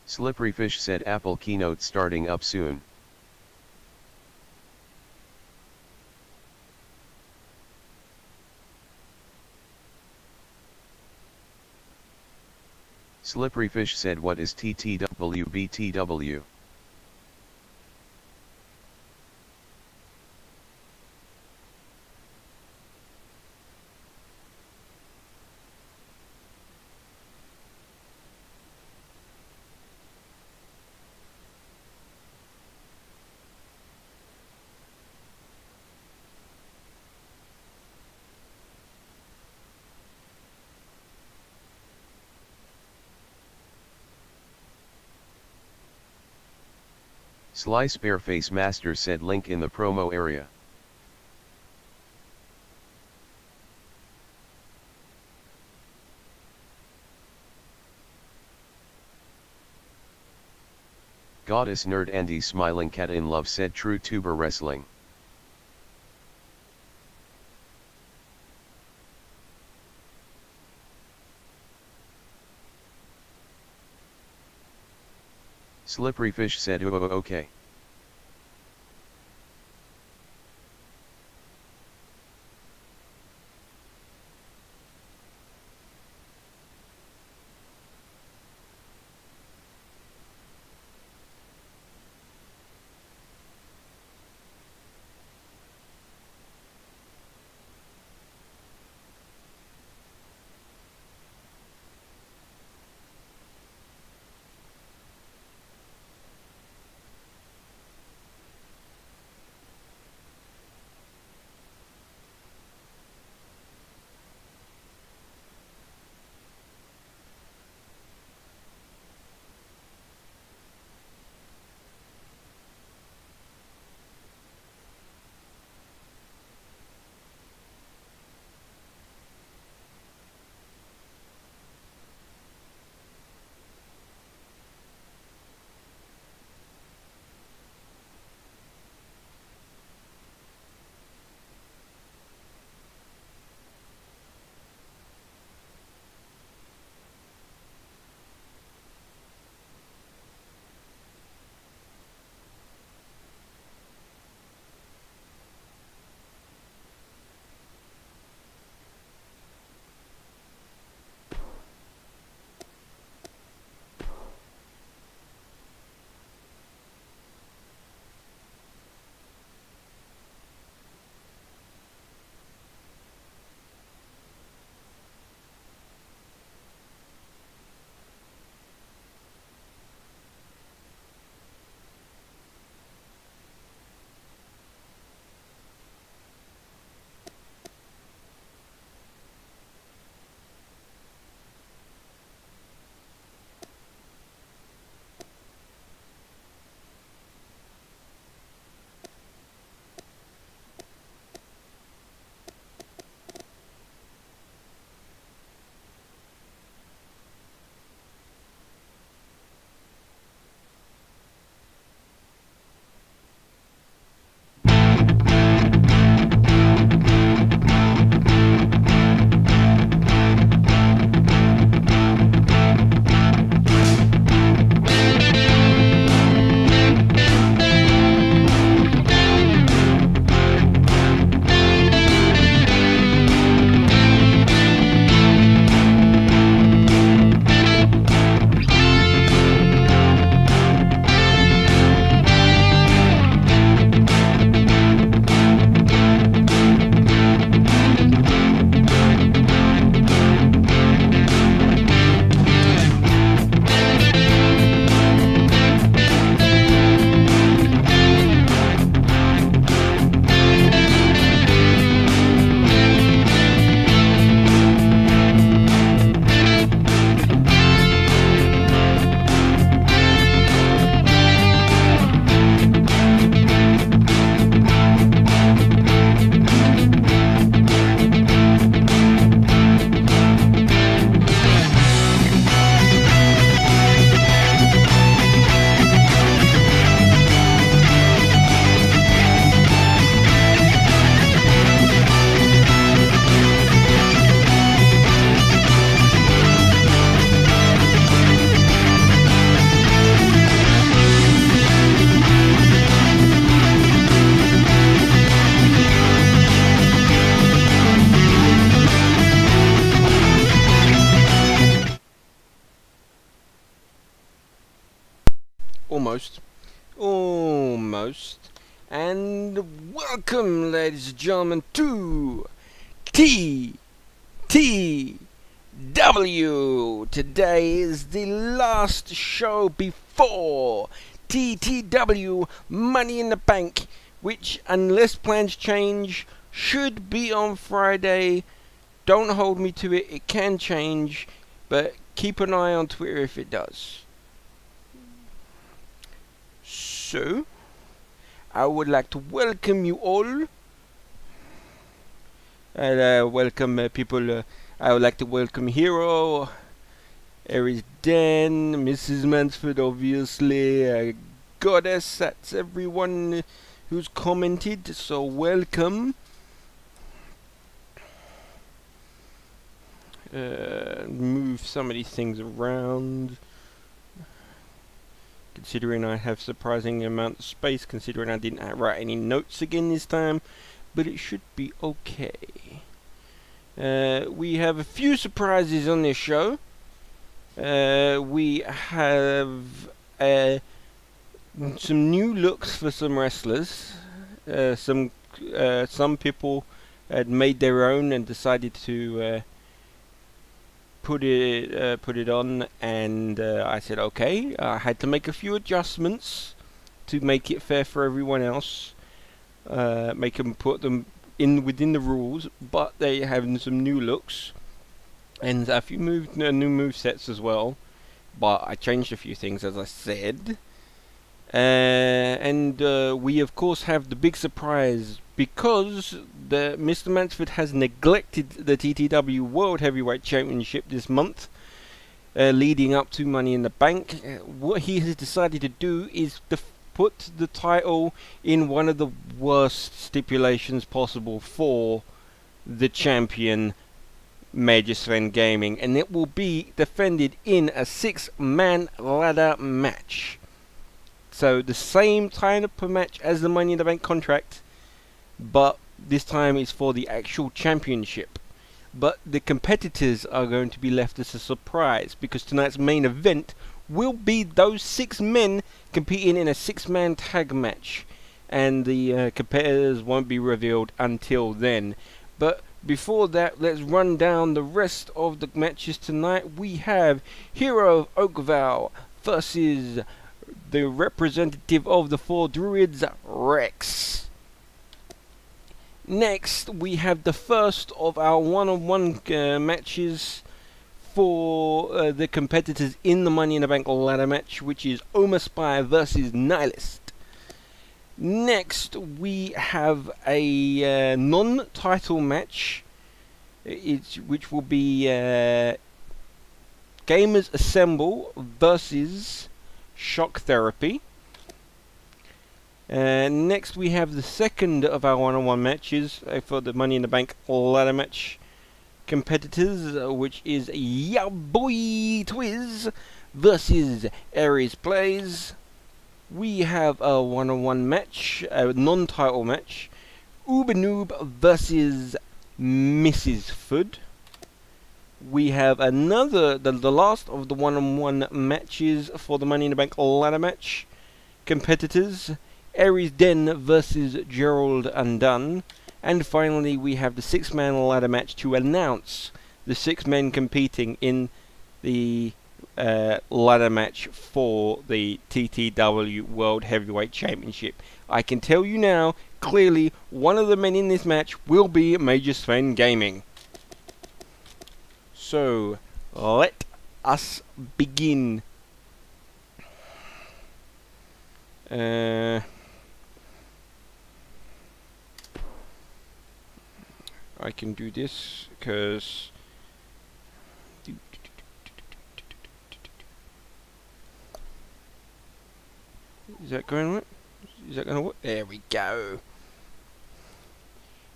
Slippery Fish said Apple keynote starting up soon. Slippery Fish said what is TTW BTW? Sly Spareface Master said link in the promo area. Goddess Nerd Andy Smiling Cat in Love said True Tuber Wrestling. Slippery Fish said okay. almost. And welcome, ladies and gentlemen, to TTW. Today is the last show before TTW Money in the Bank, which, unless plans change, should be on Friday. Don't hold me to it, it can change, but keep an eye on Twitter if it does. So, I would like to welcome you all. And welcome people. I would like to welcome Hero, Aries Dan, Mrs. Mansford, obviously, Goddess. That's everyone who's commented. So welcome. Move some of these things around. Considering I have surprising amount of space, considering I didn't write any notes again this time, but it should be okay. We have a few surprises on this show. We have some new looks for some wrestlers. Some people had made their own and decided to put it on, and I said okay. I had to make a few adjustments to make it fair for everyone else. Put them in within the rules, but they have some new looks and a few new move sets as well. But I changed a few things, as I said. And we of course have the big surprise, because Mr. Mansford has neglected the TTW World Heavyweight Championship this month, leading up to Money in the Bank. What he has decided to do is to put the title in one of the worst stipulations possible for the champion, Major Sven Gaming, and it will be defended in a 6-man ladder match. So the same type of match as the Money in the Bank contract, but this time it's for the actual championship. But the competitors are going to be left as a surprise, because tonight's main event will be those 6 men competing in a 6-man tag match, and the competitors won't be revealed until then. But before that, let's run down the rest of the matches tonight. We have Hero of Oakvale versus the representative of the 4 Druids, Rex. Next, we have the first of our one-on-one matches for the competitors in the Money in the Bank ladder match, which is Oma Spy versus Nihilist. Next, we have a non-title match, which will be Gamers Assemble versus Shock Therapy. Next, we have the second of our one-on-one matches for the Money in the Bank ladder match competitors, which is Ya Boy Twiz versus Aries Plays. We have a one-on-one match, a non-title match, Uber-Noob versus Mrs. Fudd. We have another, the last of the one-on-one matches for the Money in the Bank ladder match competitors, Aries Den versus Gerald Undone. And finally, we have the 6-man ladder match to announce the 6 men competing in the ladder match for the TTW World Heavyweight Championship. I can tell you now, clearly, one of the men in this match will be Major Sven Gaming. So, let us begin. I can do this because is that going right? Is that gonna work? There we go.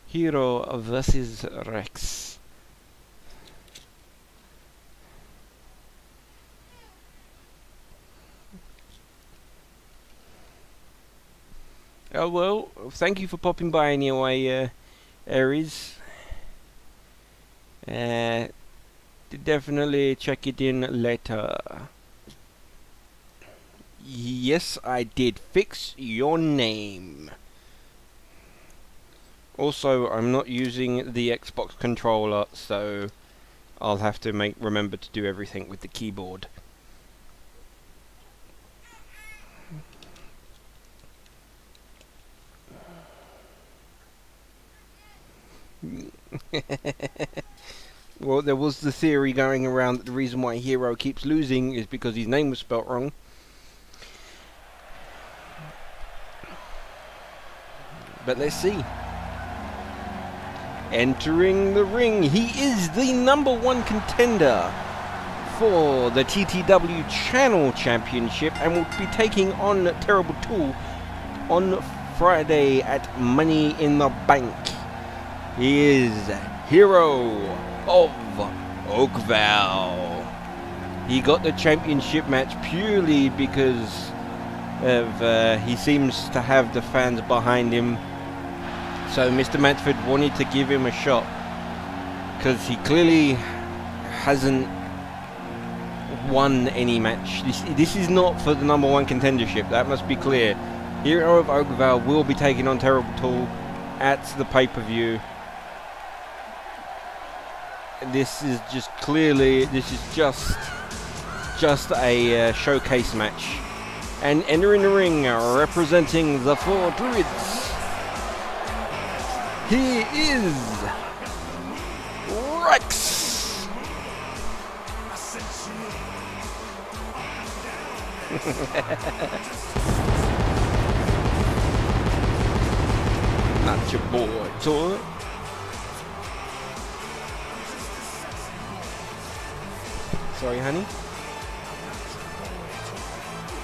Hero versus Rex. Oh well, thank you for popping by anyway, Aries. Definitely check it in later. Yes, I did. Fix your name. Also, I'm not using the Xbox controller, so I'll have to remember to do everything with the keyboard. Well, there was the theory going around that the reason why Hero keeps losing is because his name was spelt wrong. But let's see. Entering the ring, he is the #1 contender for the TTW Channel Championship and will be taking on Terrible Tool on Friday at Money in the Bank. He is Hero of Oakville. He got the championship match purely because of he seems to have the fans behind him. So Mr. Mansford wanted to give him a shot because he clearly hasn't won any match. This is not for the #1 contendership. That must be clear. Hero of Oakville will be taking on Terrible Tool at the pay-per-view. This is just a showcase match. And entering the ring, representing the 4 Druids, he is Rex. Not your boy, toy. Sorry, honey.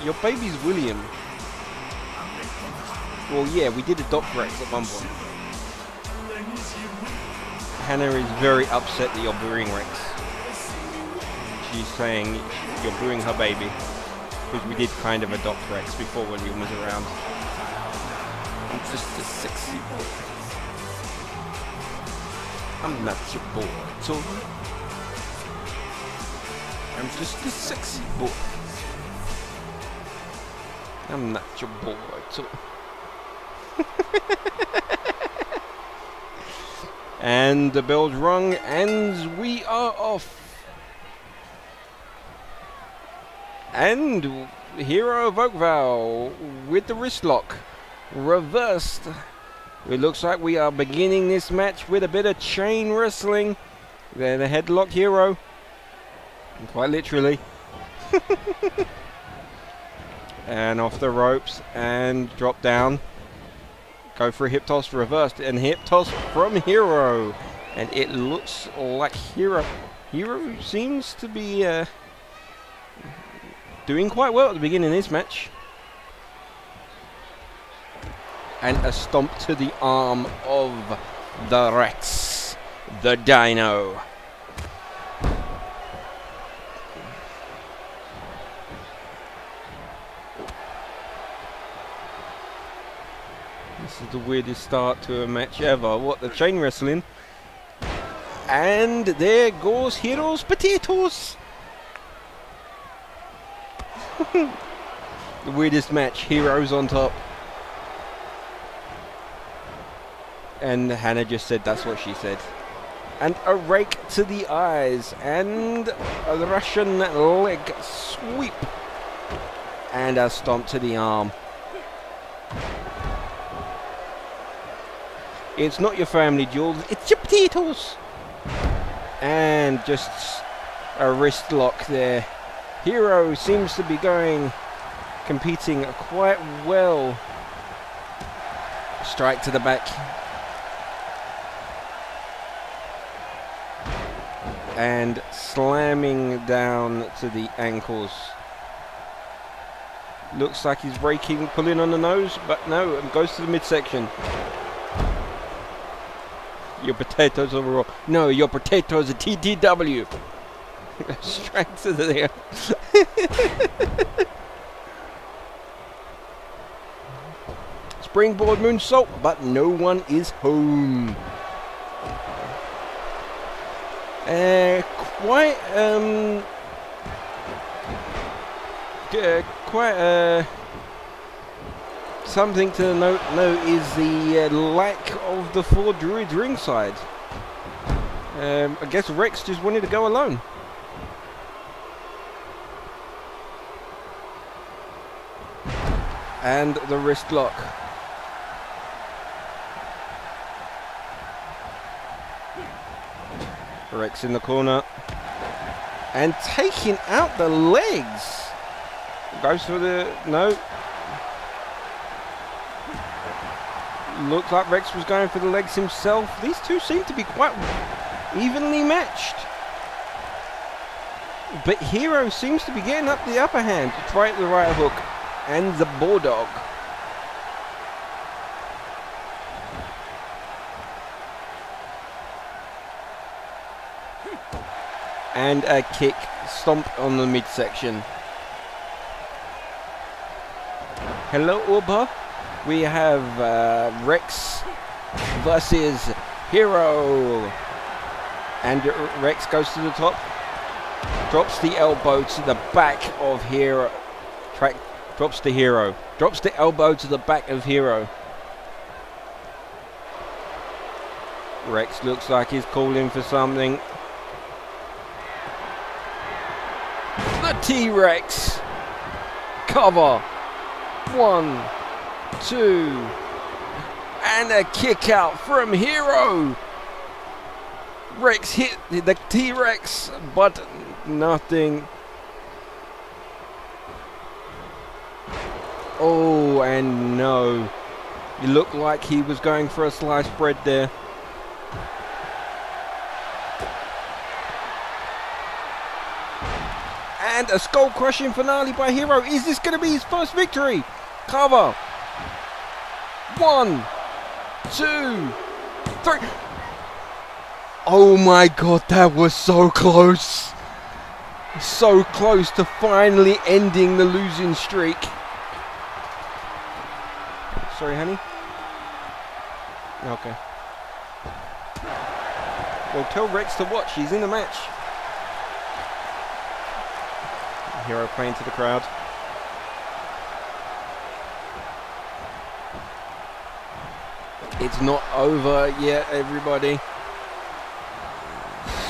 Your baby's William. Well, yeah, we did adopt Rex at one point. Hannah is very upset that you're booing Rex. She's saying you're booing her baby. Because we did kind of adopt Rex before William was around. I'm just a sexy boy. I'm not your boy, so I'm just a sexy boy. I'm not your boy, so and the bell's rung and we are off. And Hero of Oakville with the wrist lock reversed. It looks like we are beginning this match with a bit of chain wrestling. Then a headlock Hero. Quite literally. And off the ropes and drop down. Go for a hip toss, reversed, and hip toss from Hero. And it looks like Hero seems to be doing quite well at the beginning of this match. And a stomp to the arm of the Rex, the Dino. This is the weirdest start to a match ever. What, the chain wrestling? And there goes Hero's potatoes. The weirdest match. Hero's on top. And Hannah just said that's what she said. And a rake to the eyes. And a Russian leg sweep. And a stomp to the arm. It's not your family jewels, it's your potatoes. And just a wrist lock there. Hero seems to be competing quite well. Strike to the back. And slamming down to the ankles. Looks like he's pulling on the nose, but no, it goes to the midsection. Your potatoes overall. No, your potatoes are TTW. Straight to the Springboard moonsault, but no one is home. quite something to note is the lack of the 4 druids ringside. I guess Rex just wanted to go alone. And the wrist lock. Rex in the corner. And taking out the legs. Goes for the... no. Looks like Rex was going for the legs himself. These two seem to be quite evenly matched. But Hero seems to be getting up the upper hand to try the right hook. And the Bulldog. And a kick stomp on the midsection. Hello, Uber. We have Rex versus Hero. And Rex goes to the top. Drops the elbow to the back of Hero. Drops the Hero. Drops the elbow to the back of Hero. Rex looks like he's calling for something. The T-Rex. Cover. 1, 2. And a kick out from Hero. Rex hit the T-Rex, but nothing. Oh, and no. It looked like he was going for a sliced bread there. And a skull-crushing finale by Hero. Is this going to be his first victory? Cover. 1, 2, 3. Oh my god, that was so close. So close to finally ending the losing streak. Sorry, honey. Okay. Well, tell Rex to watch. He's in the match. Hero playing to the crowd. It's not over yet, everybody.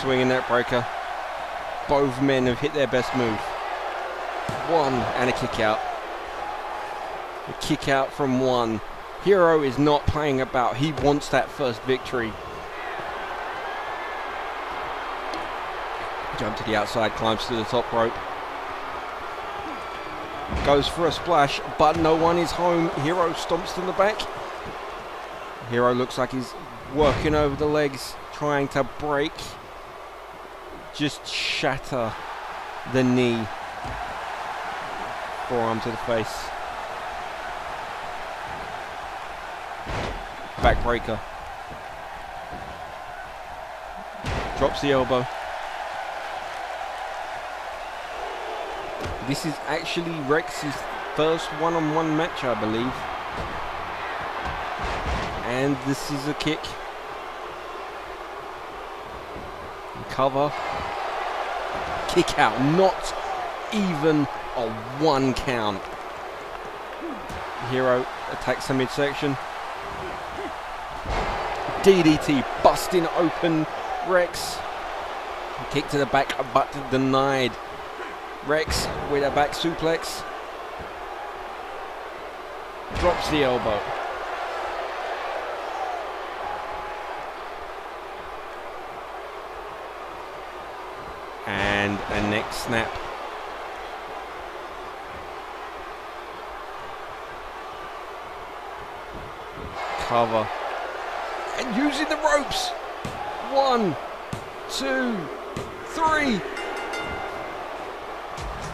Swinging that breaker. Both men have hit their best move. 1 and a kick out. A kick out from 1. Hero is not playing about. He wants that first victory. Jump to the outside, climbs to the top rope. Goes for a splash, but no one is home. Hero stomps to the back. Hero looks like he's working over the legs, trying to break. Just shatter the knee. Forearm to the face. Backbreaker. Drops the elbow. This is actually Rex's first one-on-one match, I believe. And this is a kick. Cover. Kick out. Not even a 1 count. Hero attacks the midsection. DDT busting open Rex. Kick to the back, but denied. Rex with a back suplex. Drops the elbow. And a neck snap. Cover. And using the ropes. 1, 2, 3.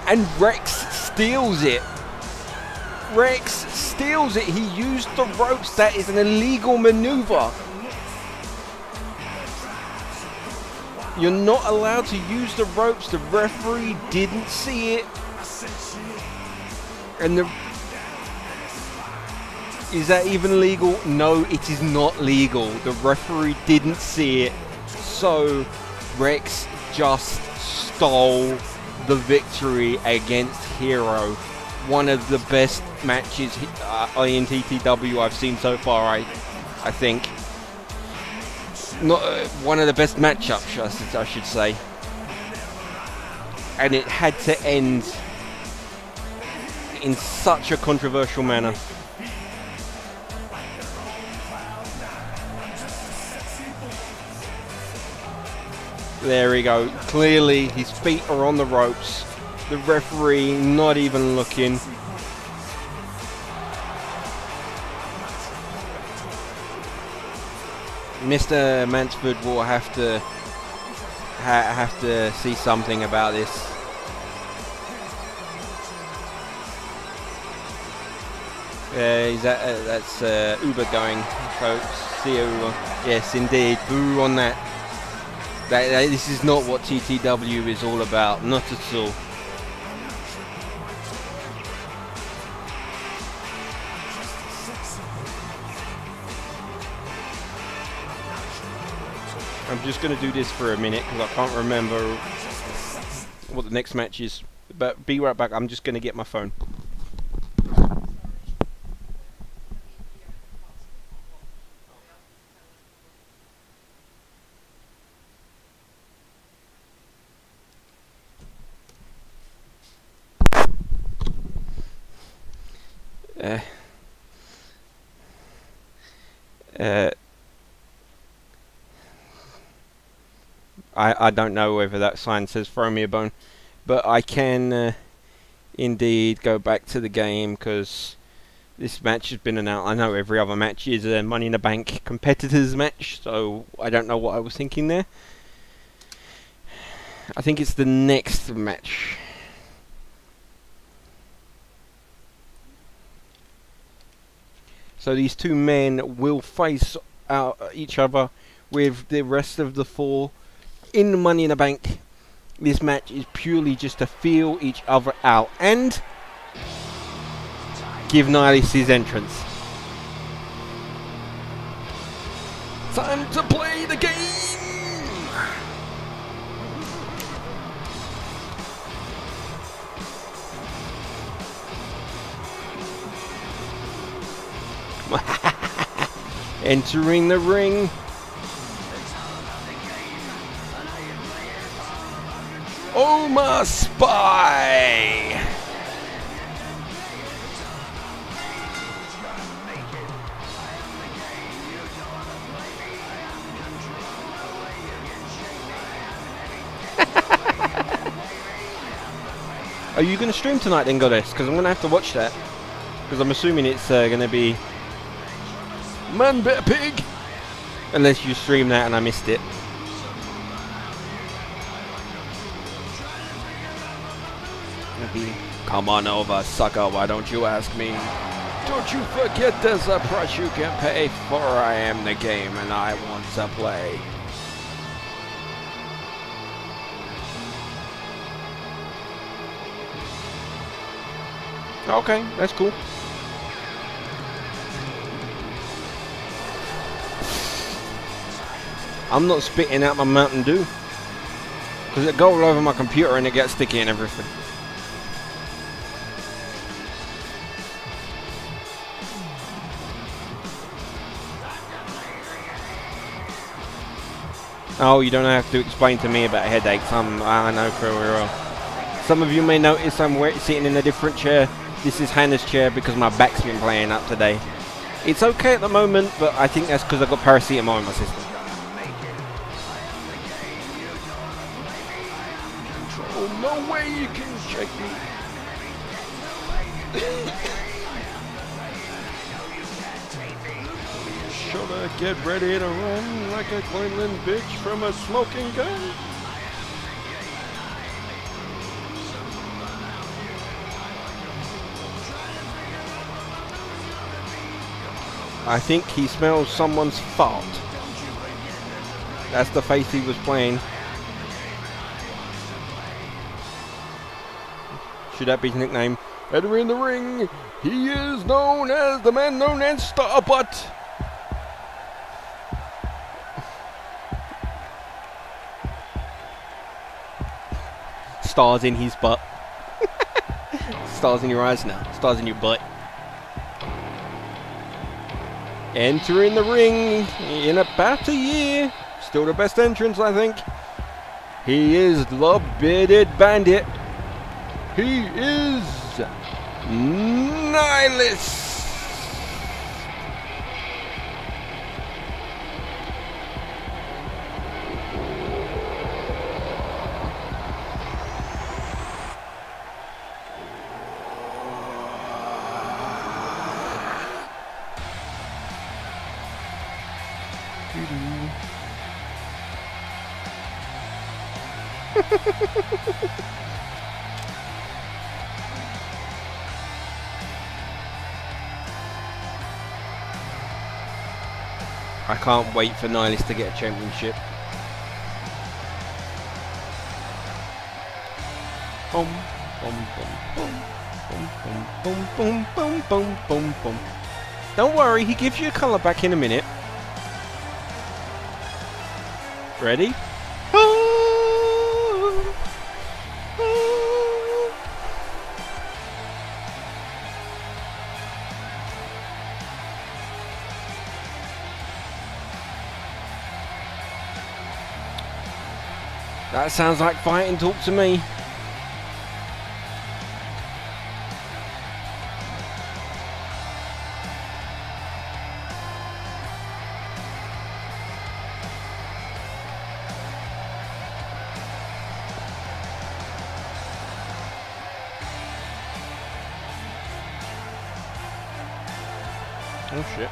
And Rex steals it. Rex steals it. He used the ropes. That is an illegal maneuver. You're not allowed to use the ropes. The referee didn't see it. And is that even legal? No, it is not legal. The referee didn't see it. So Rex just stole the victory against Hero. One of the best matches in TTW I've seen so far, I think. Not one of the best matchups, I should say. And it had to end in such a controversial manner. There we go. Clearly his feet are on the ropes. The referee not even looking. Mr. Mansford will have to see something about this. That's Uber going. So see Uber. Yes, indeed. Boo on that. This is not what TTW is all about. Not at all. I'm just going to do this for a minute because I can't remember what the next match is. But be right back. I'm just going to get my phone. I don't know whether that sign says throw me a bone, but I can indeed go back to the game because this match has been announced. I know every other match is a Money in the Bank competitors match, so I don't know what I was thinking there. I think it's the next match. So these two men will face each other with the rest of the four in Money in the Bank. This match is purely just to feel each other out and give Niles his entrance. Time to play the game! Entering the ring. Oh, my spy! Are you going to stream tonight then, Goddess? Because I'm going to have to watch that. Because I'm assuming it's going to be Man Bear Pig! Unless you stream that and I missed it. Come on over, sucker, why don't you ask me? Don't you forget there's a price you can pay, for I am the game and I want to play. Okay, that's cool. I'm not spitting out my Mountain Dew because it goes all over my computer and it gets sticky and everything. Oh, you don't have to explain to me about headaches. I know very well. Some of you may notice I'm sitting in a different chair. This is Hannah's chair because my back's been playing up today. It's okay at the moment, but I think that's because I've got paracetamol in my system. Oh, no way you can check me. Should I get ready to run like a Quinlan bitch from a smoking gun? I think he smells someone's fart. That's the face he was playing. Should that be his nickname? Entering the ring, he is known as the man known as Starbutt. stars in his butt. Stars in your eyes now. Stars in your butt. Entering the ring in about a year. Still the best entrance, I think. He is the bearded bandit. He is Nihilus. I can't wait for Nihilus to get a championship. Boom, boom, boom, boom, boom, boom, boom, boom, boom, boom. Don't worry, he gives you a colour back in a minute. Ready? That sounds like fighting talk to me. Oh shit.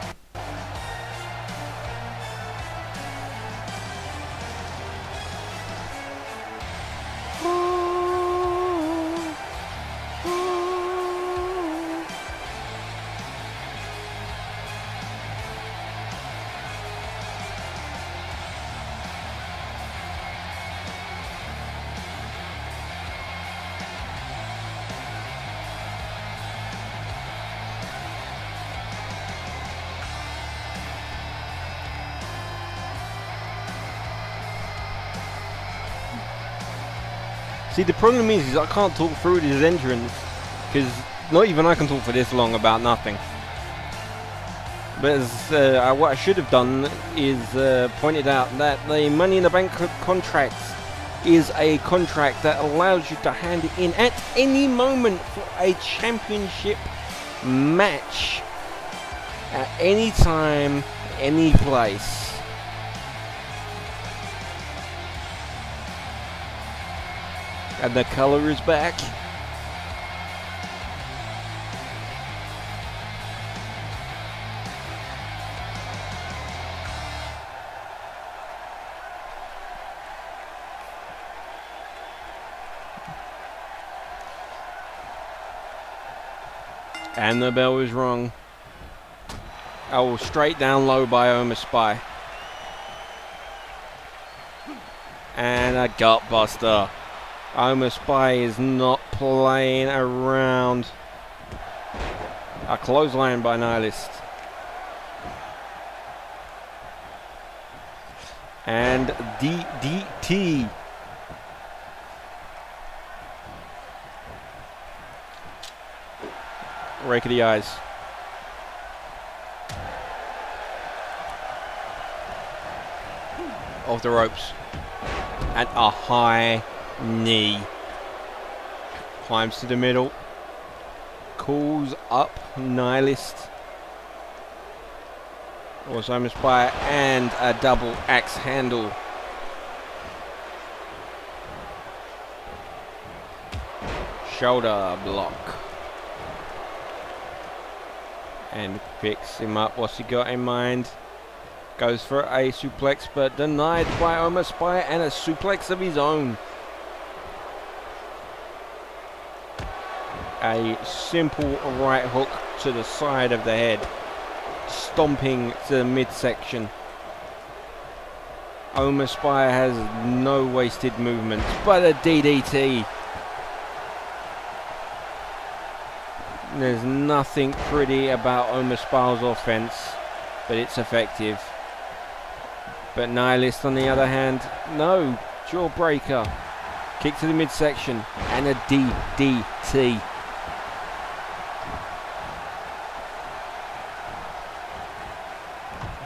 See, the problem is I can't talk through this entrance, because not even I can talk for this long about nothing. But as, what I should have done is pointed out that the Money in the Bank contract is a contract that allows you to hand it in at any moment for a championship match at any time, any place. And the colour is back. And the bell is rung. Oh, straight down low by Omar Spy. And a gut buster. Omar Spy is not playing around. A clothesline by Nihilus. And DDT. Rake of the eyes. Off the ropes. And a high knee. Climbs to the middle. Calls up Nihilus. Also Omar Spy and a double axe handle. Shoulder block. And picks him up. What's he got in mind? Goes for a suplex, but denied by Omar Spy, and a suplex of his own. A simple right hook to the side of the head, stomping to the midsection. Omar Spy has no wasted movements, but a DDT. There's nothing pretty about Omar Spy's offense, but it's effective. But Nihilus, on the other hand, no, jawbreaker. Kick to the midsection and a DDT.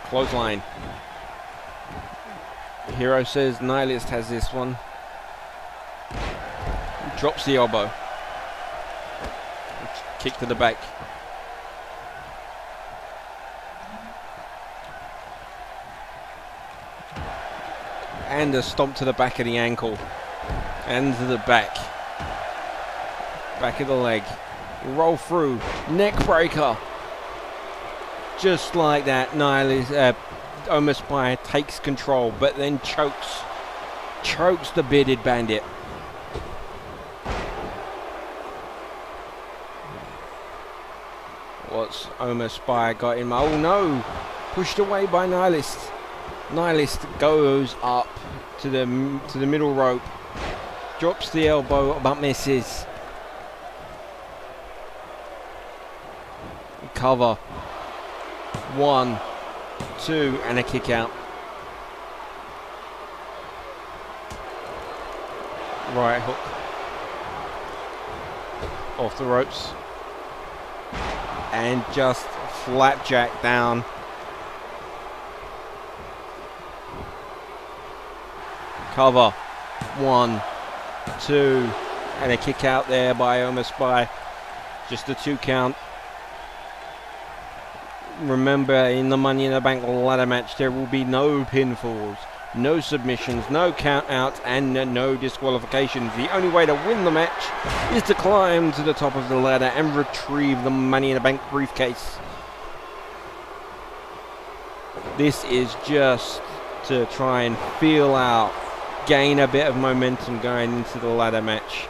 Clothesline. Hero says Nihilist has this one. Drops the elbow. Kick to the back. And a stomp to the back of the ankle. And to the back. Back of the leg. Roll through. Neck breaker. Just like that, Nihilist, Omar Spy takes control, but then chokes the bearded bandit. What's Omar Spy got him? Oh no! Pushed away by Nihilist. Nihilist goes up to the middle rope, drops the elbow, but misses. Cover. 1, 2, and a kick out. Right hook. Off the ropes. And just flapjack down. Cover. 1, 2, and a kick out there by Omar Spy. Just a 2 count. Remember, in the Money in the Bank ladder match, there will be no pinfalls, no submissions, no count-outs, and no disqualifications. The only way to win the match is to climb to the top of the ladder and retrieve the Money in the Bank briefcase. This is just to try and feel out, gain a bit of momentum going into the ladder match.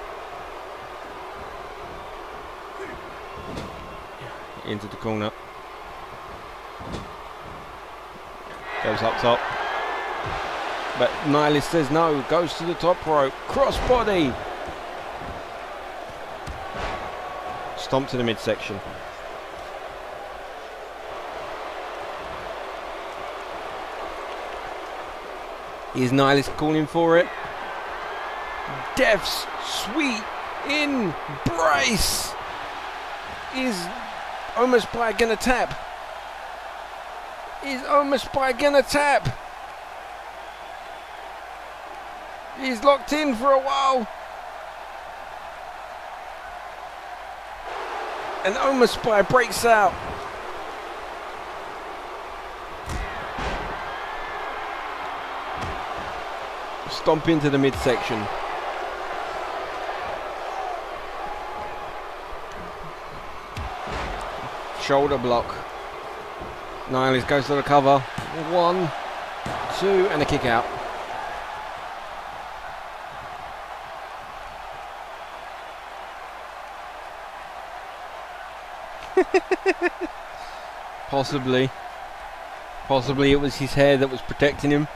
Into the corner. Goes up top. But Nihilist says no. Goes to the top rope. Crossbody. Stomp to the midsection. Is Nihilist calling for it? Death's sweet embrace. Is Omar Spy gonna tap? Is Omar Spy gonna tap? He's locked in for a while. And Omar Spy breaks out. Stomp into the midsection. Shoulder block. Nihilist goes to the cover. 1, 2, and a kick out. Possibly it was his hair that was protecting him.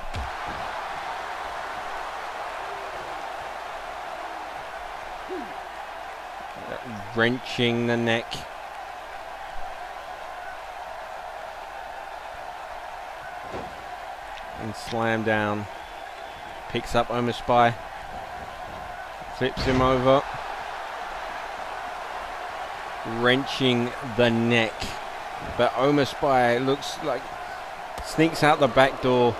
Wrenching the neck. And slam down. Picks up Omar Spy. Flips him over. Wrenching the neck. But Omar Spy looks like sneaks out the back door.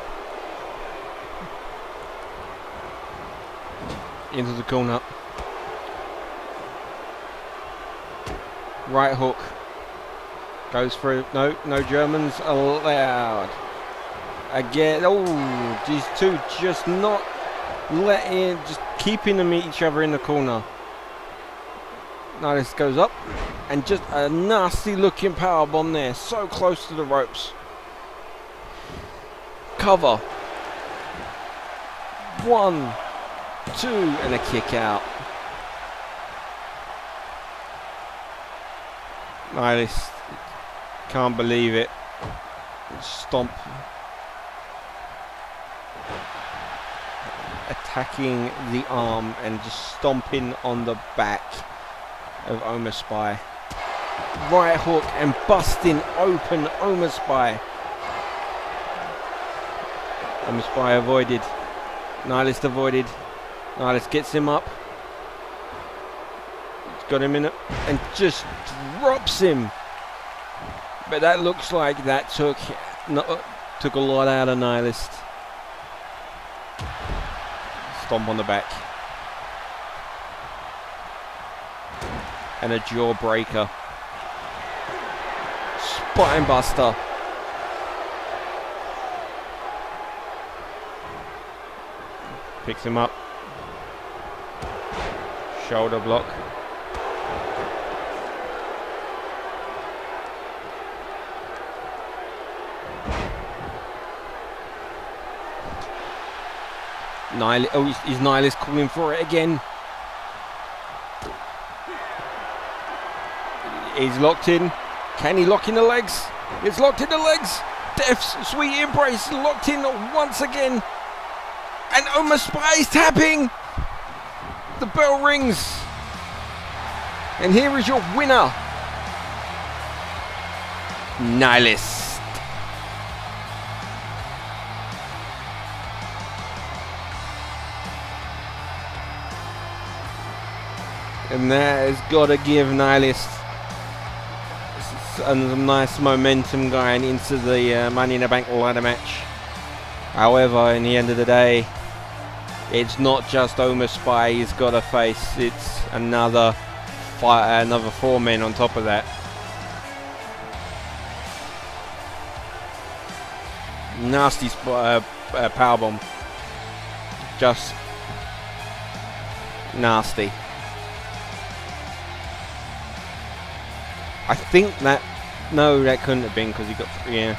Into the corner. Right hook. Goes through. No Germans allowed. Again, oh, these two just not letting, just keeping them each other in the corner. Now this goes up, and just a nasty looking power bomb there, so close to the ropes. Cover. 1, 2, and a kick out. Nice. Can't believe it. Stomp. Attacking the arm and just stomping on the back of Omar Spy. Right hook and busting open Omar Spy. Omar Spy avoided. Nihilist avoided. Nihilist gets him up. He's got him in it and just drops him. But that looks like that took a lot out of Nihilist. Stomp on the back. And a jawbreaker. Spine buster. Picks him up. Shoulder block. Is Nihilist calling for it again? He's locked in. Can he lock in the legs? It's locked in the legs. Death's sweet embrace locked in once again. And Omar Spy is tapping. The bell rings. And here is your winner, Nihilist. And that has got to give Nihilist a nice momentum going into the Money in the Bank ladder match. However, in the end of the day, it's not just Omar Spy he's got to face. It's another 4 men on top of that. Nasty powerbomb. Just nasty. I think that... No, that couldn't have been because he got... Yeah.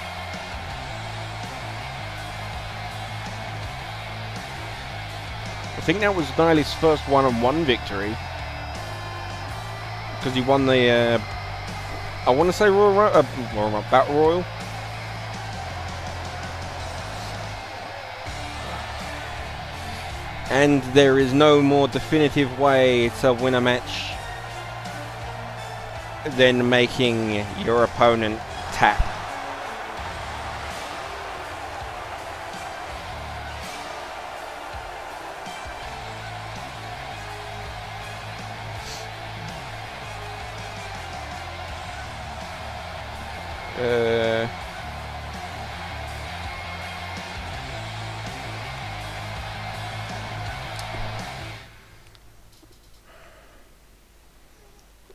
I think that was Nihilist's first one-on-one victory. Because he won the... I want to say Battle Royal. And there is no more definitive way to win a match than making your opponent tap.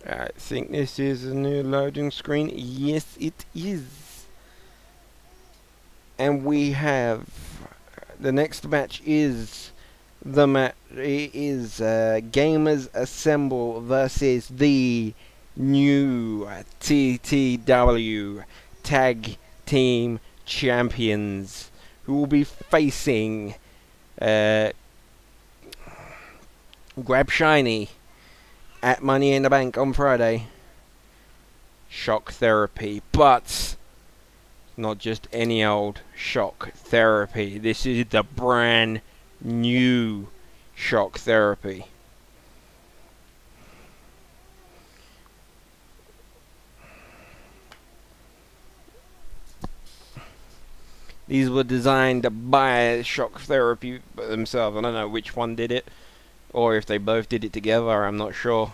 I think this is a new loading screen. Yes, it is. And we have the next match is Gamers Assemble versus the new TTW Tag Team Champions, who will be facing Grab Shiny at Money in the Bank on Friday. Shock Therapy, but not just any old Shock Therapy. This is the brand new Shock Therapy. These were designed by Shock Therapy themselves. I don't know which one did it, or if they both did it together, I'm not sure.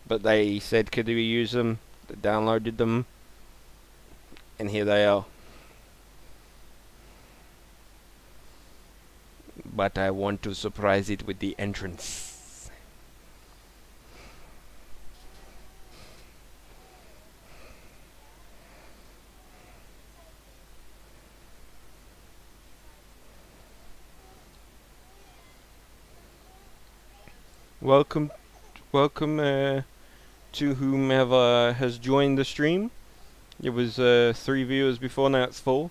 But they said, could we use them? They downloaded them. And here they are. But I want to surprise it with the entrance. Welcome to whomever has joined the stream. It was 3 viewers before, now it's 4.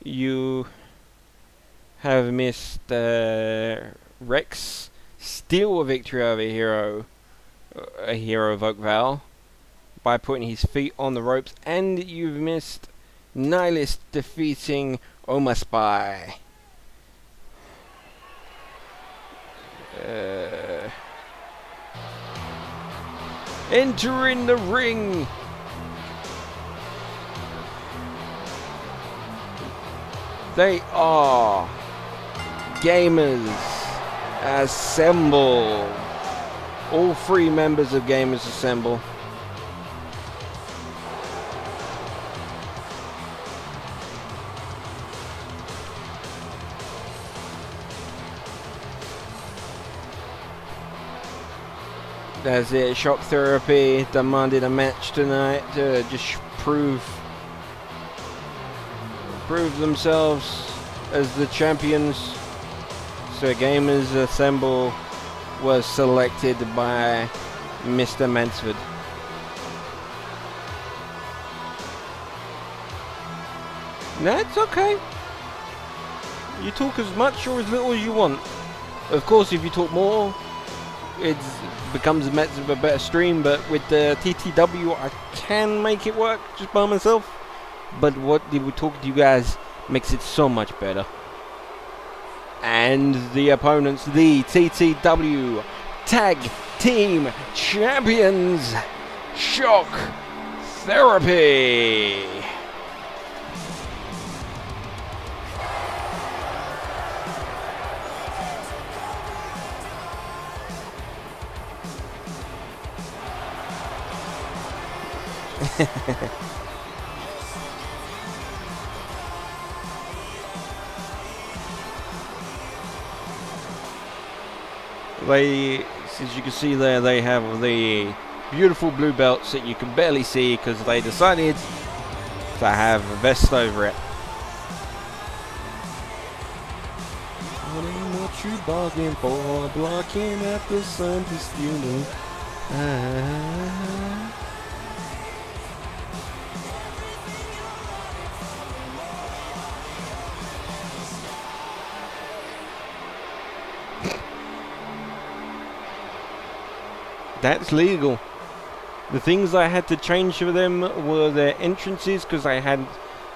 You have missed Rex steal a victory over Hero Vogue Val by putting his feet on the ropes, and you've missed Nihilist defeating Omar Spy. Entering the ring. They are Gamers Assemble. All 3 members of Gamers Assemble. That's it. Shock Therapy demanded a match tonight to just prove themselves as the champions. So Gamers Assemble was selected by Mr. Mansford. That's okay. You talk as much or as little as you want. Of course, if you talk more, it becomes a better stream, but with the TTW I can make it work just by myself, but what we talk to you guys makes it so much better. And the opponents, the TTW Tag Team Champions, Shock Therapy. They, as you can see there, they have the beautiful blue belts that you can barely see because they decided to have a vest over it. What you bargained for, blocking at the sun to steal me. That's legal. The things I had to change for them were their entrances, because I had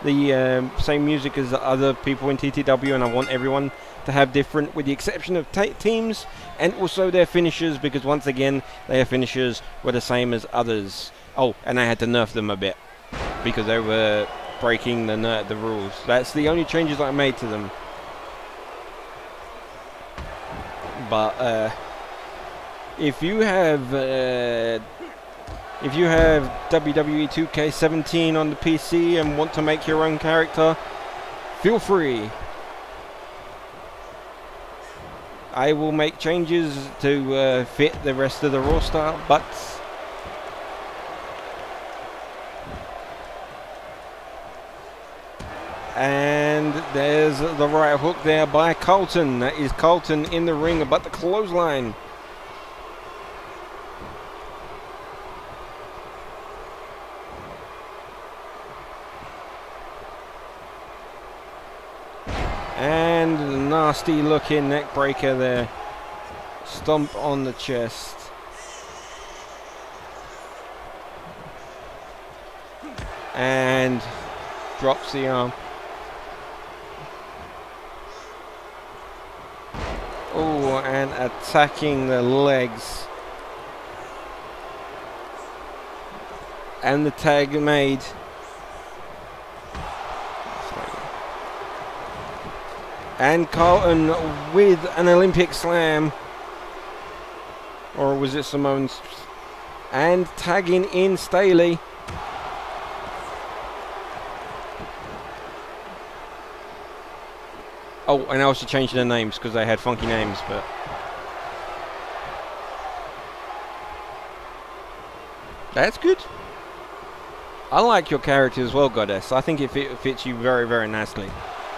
the same music as the other people in TTW, and I want everyone to have different, with the exception of teams, and also their finishers, because once again their finishers were the same as others. Oh, and I had to nerf them a bit because they were breaking the rules. That's the only changes I made to them. But if you have WWE2k17 on the PC and want to make your own character, feel free. I will make changes to fit the rest of the roster, but and there's the right hook there by Colton. That is Colton in the ring, but the clothesline. And a nasty looking neck breaker there. Stomp on the chest. And drops the arm. Oh, and attacking the legs. And the tag made. And Carlton with an Olympic slam. Or was it Simone's? And tagging in Staley. Oh, and I also changed their names because they had funky names, but that's good. I like your character as well, Goddess. I think it fits you very, very nicely.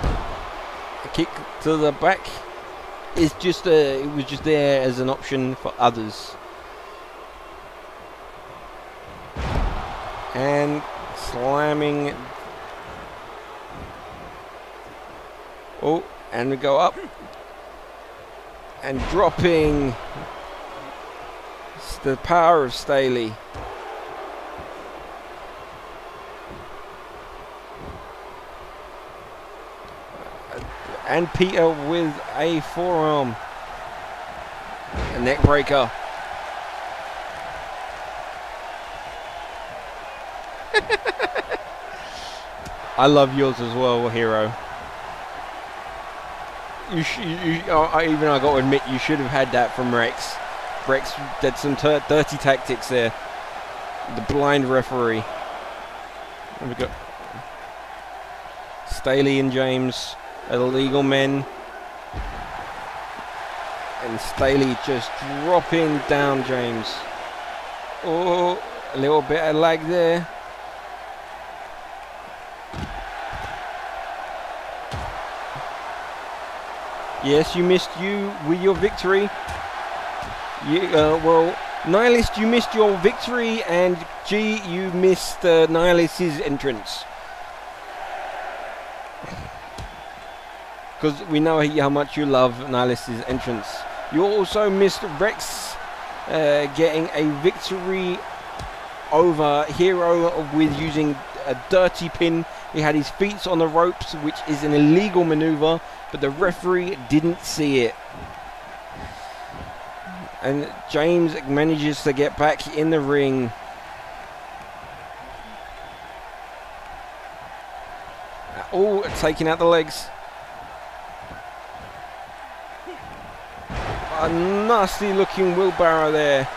A kick to the back is just it was just there as an option for others. And slamming. Oh, and we go up and dropping. It's the power of Staley. And Peter with a forearm. A neck breaker. I love yours as well, Hero. Even I got to admit, you should have had that from Rex. Rex did some dirty tactics there. The blind referee. There we go. Staley and James, illegal men. And Staley just dropping down James. Oh, a little bit of lag there. Yes, you missed you with your victory. Well, Nihilist, you missed your victory, and G, you missed Nihilist's entrance. Because we know how much you love Nihilist's entrance. You also missed Rex getting a victory over Hero with using a dirty pin. He had his feet on the ropes, which is an illegal maneuver, but the referee didn't see it. And James manages to get back in the ring. Oh, taking out the legs. A nasty looking wheelbarrow there.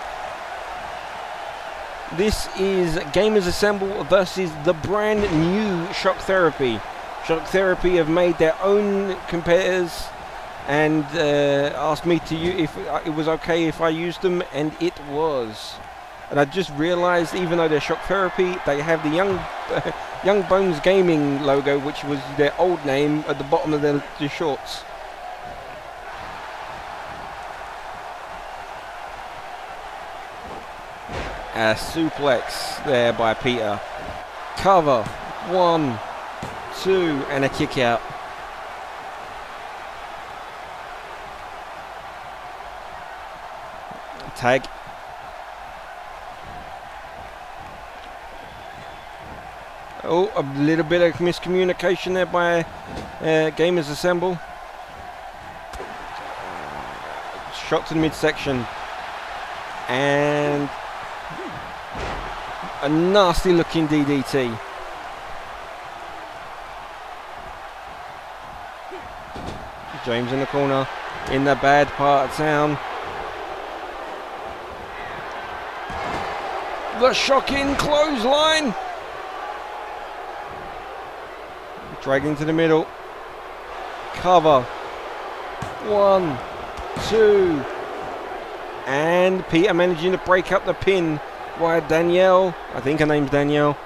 This is Gamers Assemble versus the brand new Shock Therapy. Shock Therapy have made their own competitors and asked me to if it was okay if I used them, and it was. And I just realized, even though they're Shock Therapy, they have the Young Bones Gaming logo, which was their old name, at the bottom of the shorts. A suplex there by Peter. Cover. 1, 2, and a kick out. Tag. Oh, a little bit of miscommunication there by Gamers Assemble. Shot to the midsection. And a nasty looking DDT. James in the corner, in the bad part of town. The shocking clothesline. Dragging to the middle. Cover. 1, 2. And Peter managing to break up the pin. Why Danielle, I think her name's Danielle,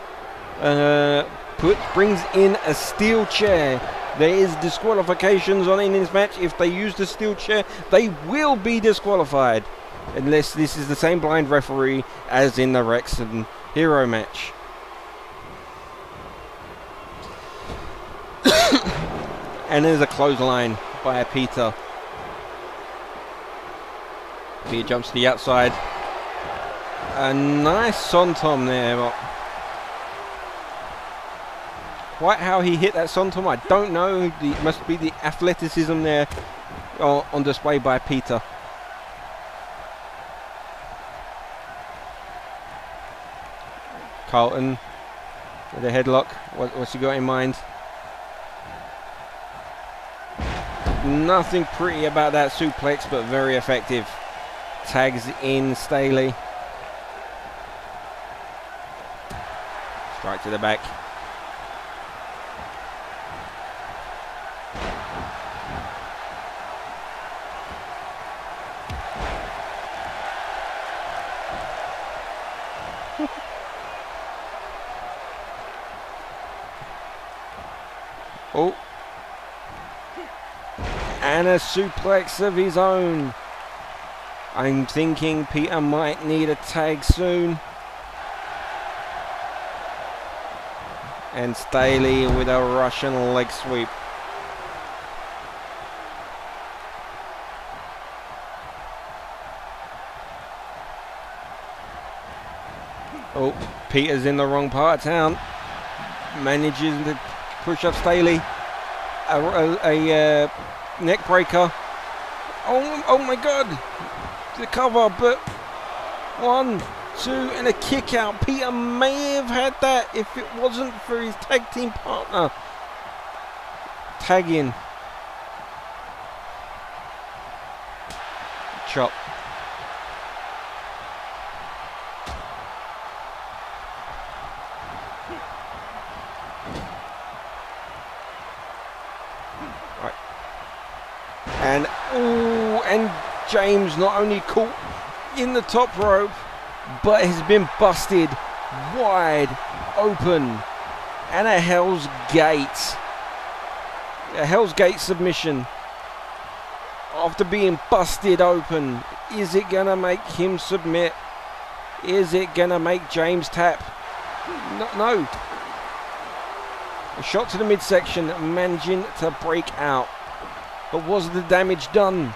brings in a steel chair. There is disqualifications on in this match. If they use the steel chair, they will be disqualified. Unless this is the same blind referee as in the Rex and Hero match. And there's a clothesline by Peter. Peter jumps to the outside. A nice Sontom there. Quite how he hit that Sontom, I don't know. It must be the athleticism there on display by Peter. Carlton with a headlock. What's he got in mind? Nothing pretty about that suplex, but very effective. Tags in Staley. Strike to the back. Oh. And a suplex of his own. I'm thinking Peter might need a tag soon. And Staley with a Russian leg sweep. Oh, Peter's in the wrong part of town. Manages to push up Staley. A neck breaker. Oh my God. the cover, but 1, 2, and a kick out. Peter may have had that if it wasn't for his tag team partner. Tag in. Chop. Right. And ooh, and James not only caught in the top rope, but has been busted wide open. And a Hell's Gate. A Hell's Gate submission. After being busted open, is it gonna make him submit? Is it gonna make James tap? No. A shot to the midsection, managing to break out. But was the damage done?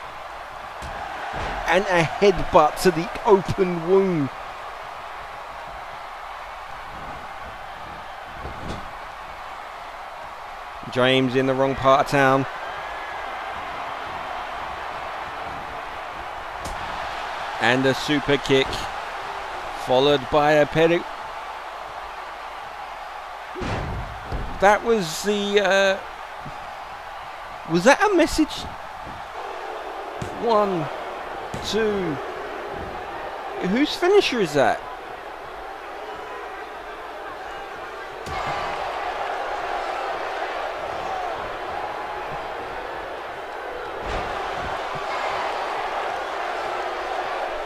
And a headbutt to the open wound. James in the wrong part of town. And a super kick, followed by a pedic. That was the. Was that a message? 1, 2. Whose finisher is that?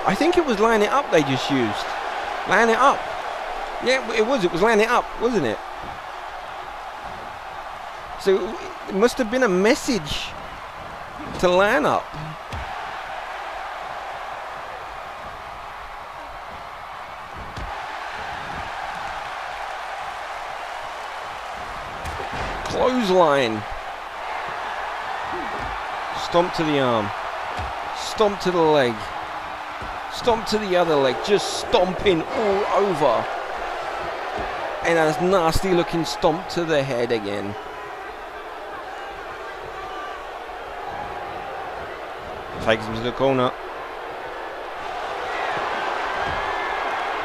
I think it was Line It Up they just used. Line It Up. Yeah, it was. It was Line It Up, wasn't it? So it must have been a message to line up. Clothesline. Stomp to the arm. Stomp to the leg. Stomp to the other leg, just stomping all over. And a nasty looking stomp to the head again. Takes him to the corner.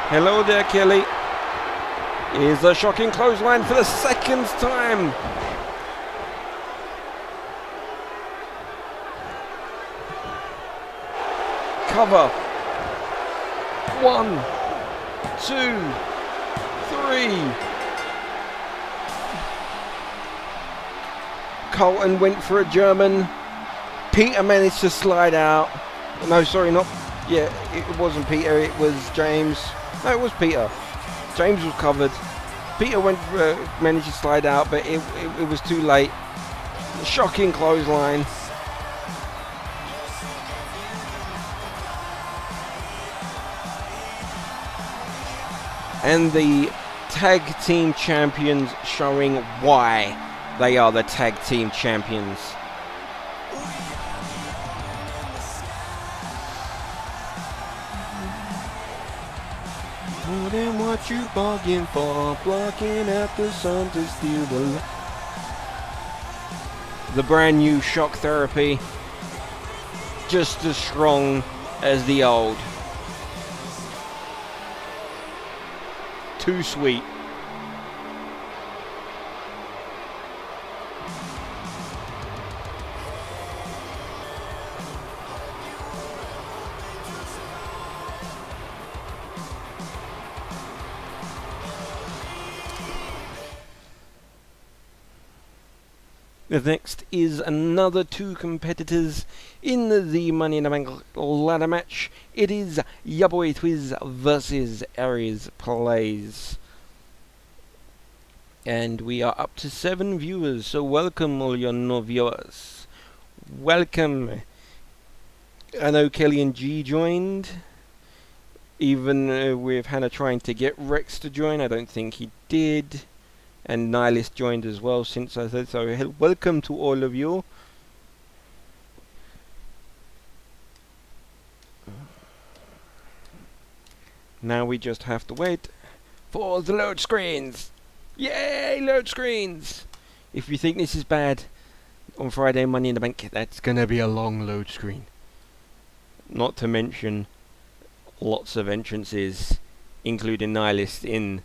Hello there, Kelly. Here's a shocking clothesline for the second time. Cover. 1, 2, 3. Colton went for a German. Peter managed to slide out. No, sorry, not. Yeah, it wasn't Peter, it was James. No, it was Peter. James was covered. Peter managed to slide out, but it was too late. Shocking clothesline. And the tag team champions showing why they are the tag team champions. More than what you bargained for, blocking out the sun to steal the light. The brand new shock therapy, just as strong as the old. Too sweet. The next is another two competitors in the Money in the Bank ladder match. It is ya boy Twiz versus Aries Plays. And we are up to 7 viewers, so welcome all your new viewers. Welcome. I know Kelly and G joined. Even with Hannah trying to get Rex to join, I don't think he did. And Nihilist joined as well since I said so. Welcome to all of you. Now we just have to wait for the load screens. Yay, load screens! If you think this is bad on Friday Money in the Bank, that's gonna be a long load screen. Not to mention lots of entrances, including Nihilist in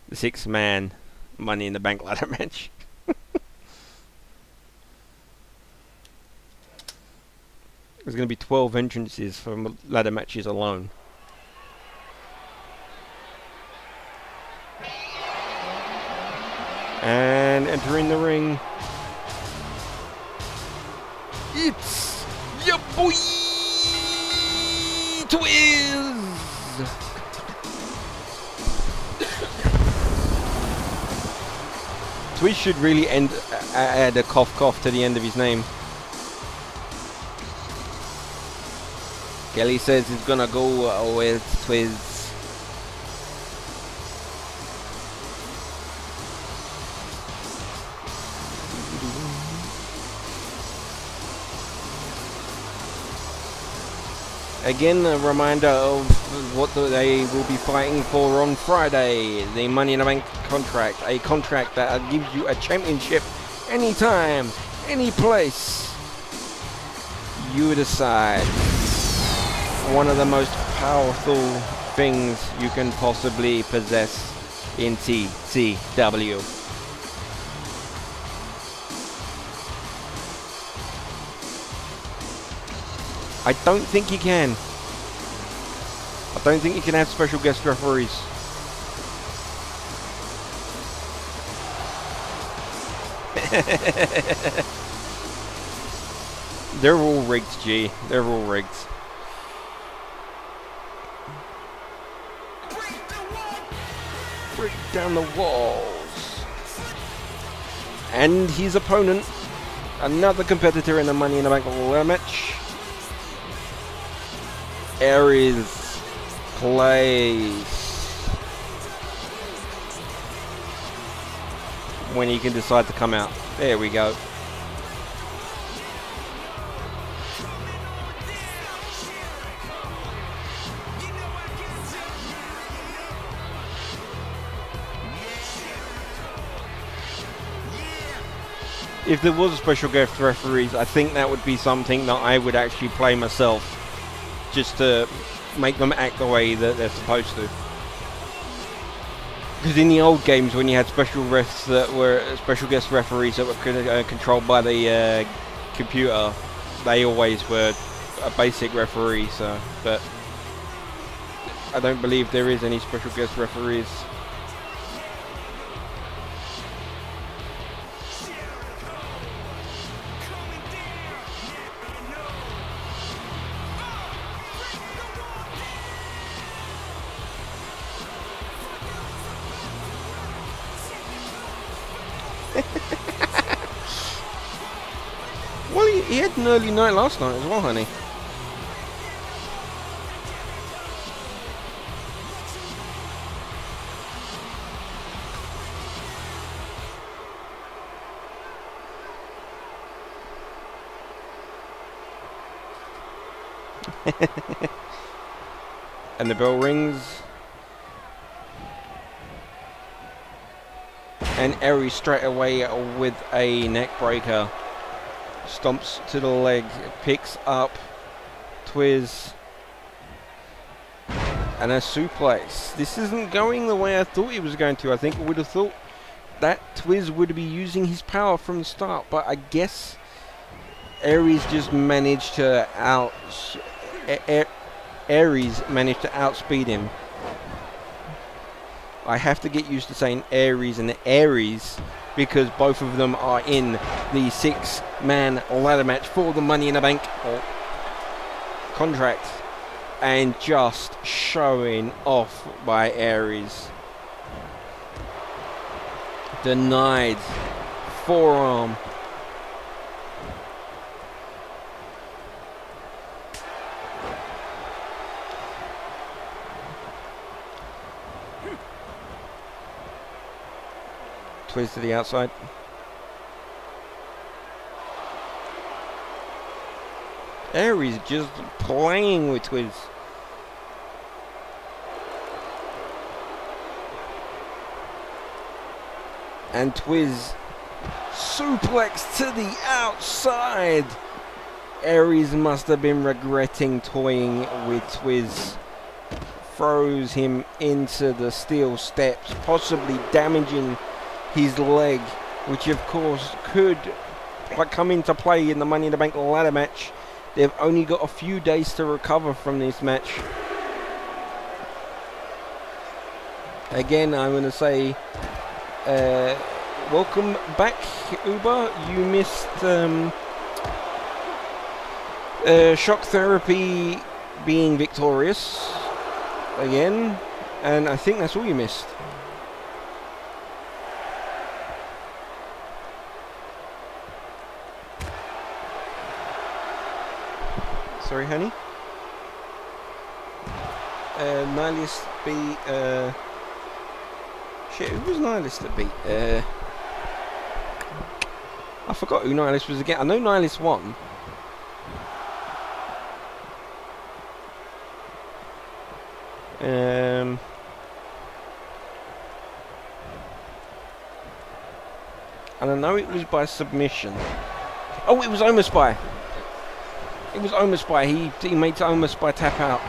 the 6-man Money in the Bank ladder match. There's going to be 12 entrances for ladder matches alone. And entering the ring, it's your boy Twiz! Twiz should really add a cough to the end of his name. Kelly says he's gonna go with Twiz. Again, a reminder of what they will be fighting for on Friday. The Money in the Bank contract. A contract that gives you a championship anytime, any place. You decide. One of the most powerful things you can possibly possess in TTW. I don't think you can. I don't think you can have special guest referees. They're all rigged, G. They're all rigged. Break down the walls. And his opponent, another competitor in the Money in the Bank match. Aries plays when he can decide to come out. There we go. If there was a special guest referees, I think that would be something that I would actually play myself, just to make them act the way that they're supposed to. Because in the old games, when you had special refs that were special guest referees that were controlled by the computer, they always were a basic referee. So, but I don't believe there is any special guest referees. Well, he had an early night last night as well, honey. And the bell rings. And Eri straight away with a neck breaker. Stomps to the leg, picks up Twiz. And a suplex. This isn't going the way I thought he was going to. I think I would have thought that Twiz would be using his power from the start. But I guess Aries just managed to Aries managed to outspeed him. I have to get used to saying Aries and Aries because both of them are in the 6-man ladder match for the Money in the Bank contract. And just showing off by Aries. Denied. Forearm. Twiz to the outside. Aries just playing with Twiz. And Twiz suplex to the outside. Aries must have been regretting toying with Twiz. Throws him into the steel steps, possibly damaging his leg, which of course could come into play in the Money in the Bank ladder match. They've only got a few days to recover from this match. Again, I'm going to say welcome back, Uber. You missed Shock Therapy being victorious again, and I think that's all you missed. Sorry, honey. Nihilist beat. Shit, who was Nihilist that beat? I forgot who Nihilist was again. I know Nihilist won. And I know it was by submission. Oh, it was Omar Spy. It was Omar Spy. He made Omar Spy tap out.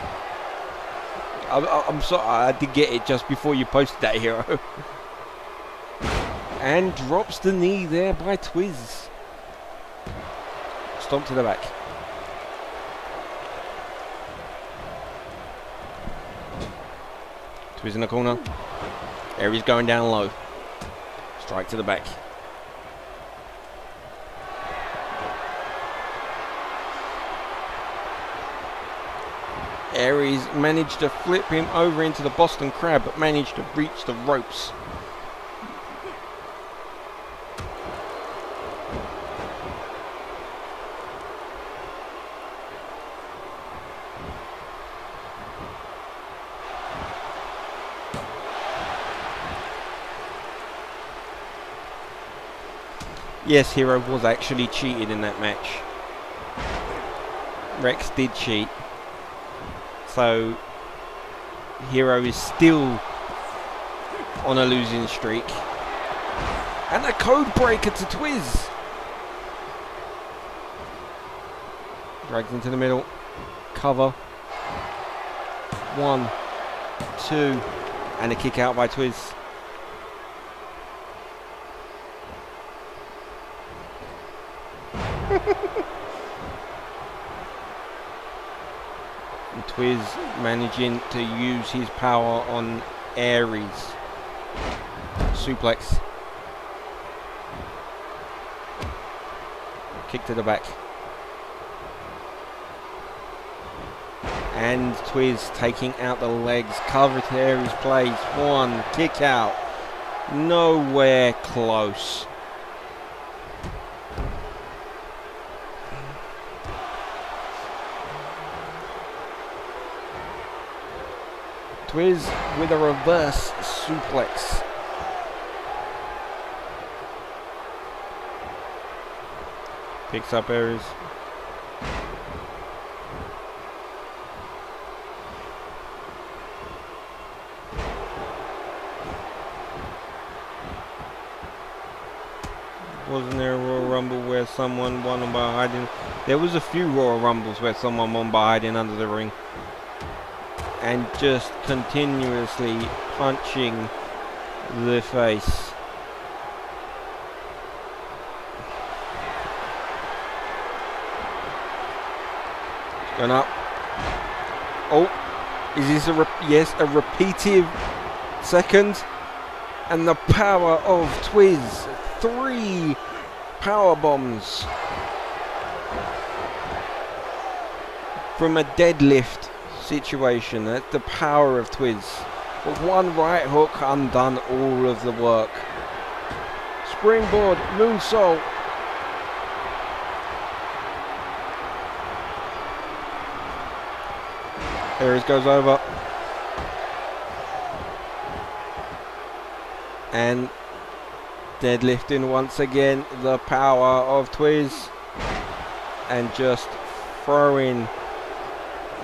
I'm sorry, I did get it just before you posted that, Hero. And drops the knee there by Twiz. Stomp to the back. Twiz in the corner. Aries going down low. Strike to the back. Aries managed to flip him over into the Boston Crab, but managed to reach the ropes. Yes, Hero was actually cheated in that match. Rex did cheat. So, Hero is still on a losing streak. And a code breaker to Twiz. Drags into the middle. Cover. 1, 2. And a kick out by Twiz. Twiz managing to use his power on Aries. Suplex. Kick to the back. And Twiz taking out the legs. Cover to Aries plays. 1. Kick out. Nowhere close. Twiz with a reverse suplex. Picks up Aries. Wasn't there a Royal Rumble where someone won by hiding? There was a few Royal Rumbles where someone won by hiding under the ring. And just continuously punching the face. Going up. Oh, is this yes, a repeated second? And the power of Twiz. 3 power bombs from a deadlift situation. That's the power of Twiz. But one right hook undone all of the work. Springboard, moonsault. Aries goes over. And deadlifting once again, the power of Twiz. And just throwing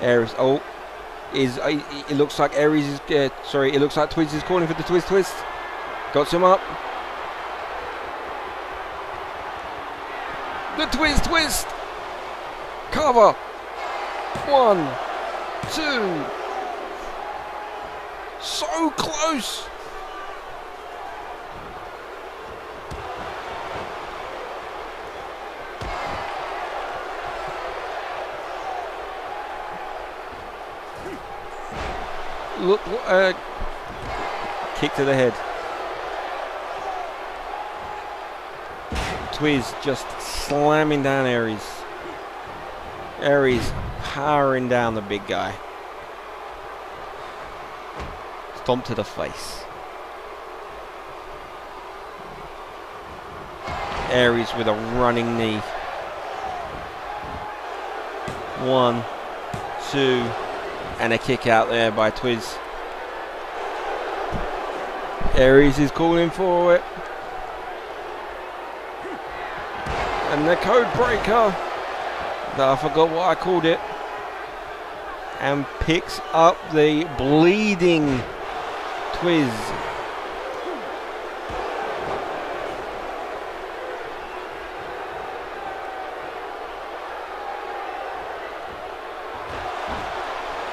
Aries. Oh. It looks like Aries is it looks like Twiz is calling for the Twiz twist. Got him up. The Twiz twist. Cover. 1, 2. So close. Look, kick to the head. Twiz just slamming down Aries. Aries powering down the big guy. Stomp to the face. Aries with a running knee. 1, 2. And a kick out there by Twiz. Aries is calling for it. And the code breaker. I forgot what I called it. And picks up the bleeding Twiz.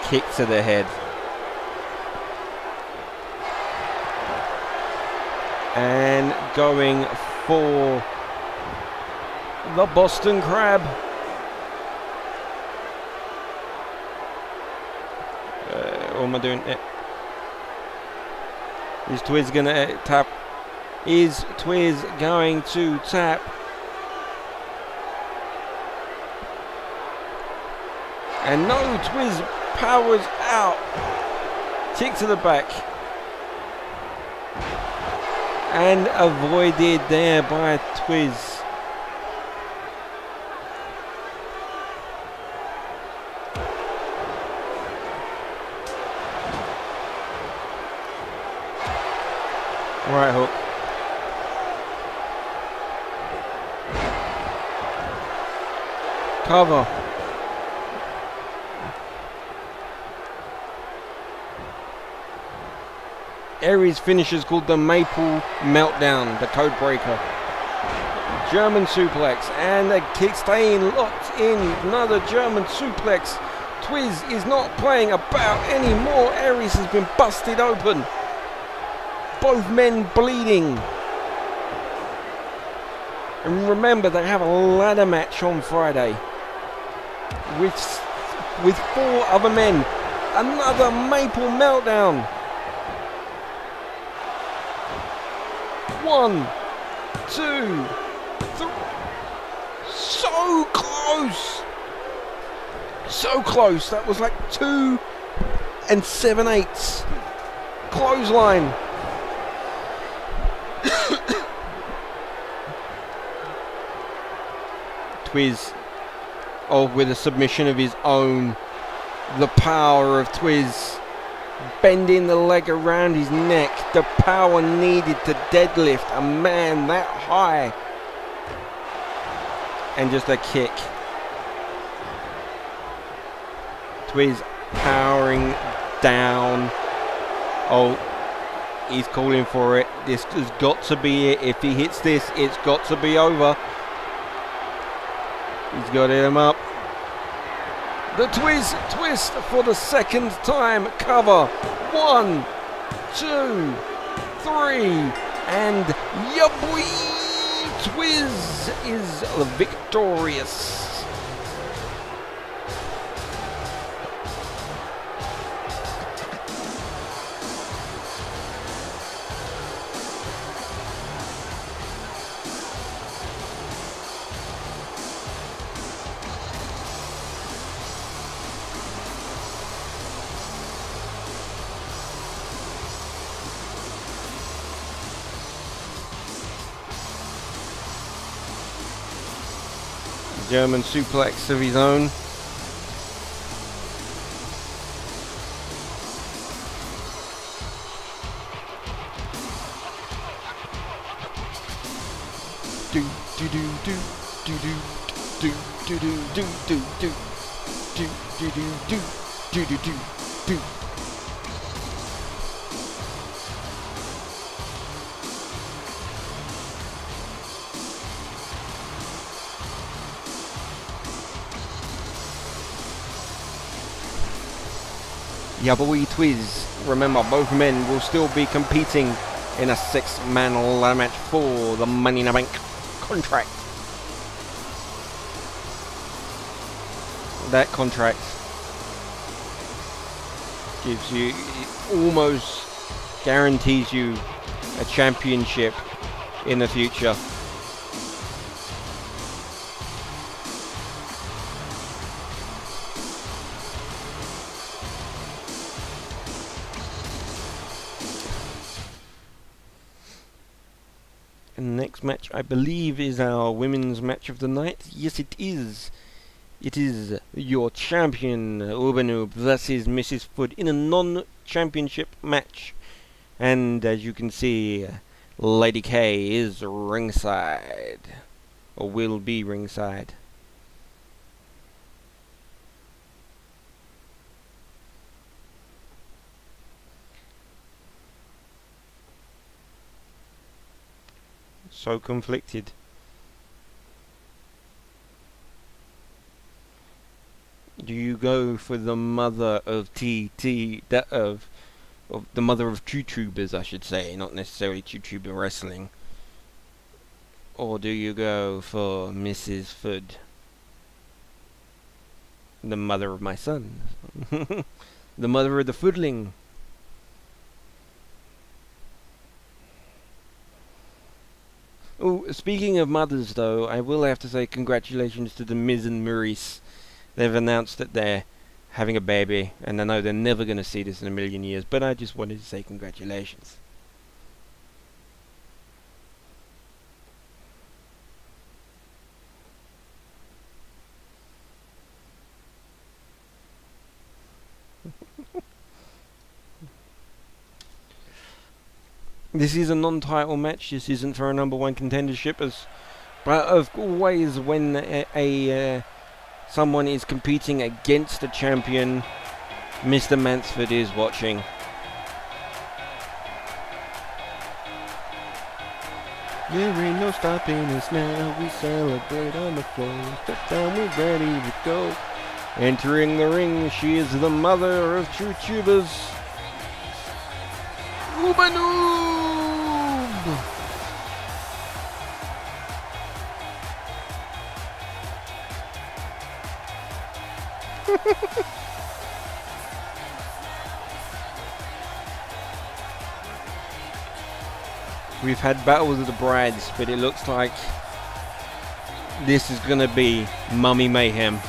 Kick to the head. And going for the Boston Crab. What am I doing? Is Twiz gonna tap? Is Twiz going to tap? And no, Twiz powers out. Kick to the back. And avoided there by Twiz. Right hook. Cover. Aries finishes called the Maple Meltdown, the code breaker. German suplex and the kick staying locked in. Another German suplex. Twiz is not playing about anymore. Aries has been busted open. Both men bleeding. And remember, they have a ladder match on Friday with 4 other men. Another Maple Meltdown. 1, 2, 3. So close. So close. That was like 2 7/8. Clothesline. Twiz, with a submission of his own. The power of Twiz. Bending the leg around his neck. The power needed to deadlift a man that high. And just a kick. Twiz powering down. Oh, he's calling for it. This has got to be it. If he hits this, it's got to be over. He's got him up. The Twiz twist for the second time. Cover. 1, 2, 3. And ya boy, Twiz is victorious. German suplex of his own. Do do do do do do do do do do do do do do do do do do do. Yeah, but we Twiz, remember, both men will still be competing in a 6-man ladder match for the Money in the Bank contract. That contract gives you, almost guarantees you a championship in the future. And the next match, I believe, is our women's match of the night. Yes, it is. It is your champion, Ubenoob, versus Mrs. Fudd in a non-championship match. And as you can see, Lady K is ringside, or will be ringside. So conflicted. Do you go for the mother of of the mother of YouTubers, I should say, not necessarily YouTuber wrestling, or do you go for Mrs. Fudd, the mother of my son, the mother of the Fuddling? Oh, speaking of mothers, though, I will have to say congratulations to the Miz and Maurice. They've announced that they're having a baby, and I know they're never going to see this in a million years, but I just wanted to say congratulations. This is a non-title match. This isn't for a #1 contendership, but of always when someone is competing against a champion, Mr. Mansford is watching. There ain't no stopping us now. We celebrate on the floor. Step down, we're ready to go. Entering the ring, she is the mother of true tubers, Ubenoob! We've had battles of the brides, but it looks like this is gonna be Mummy Mayhem.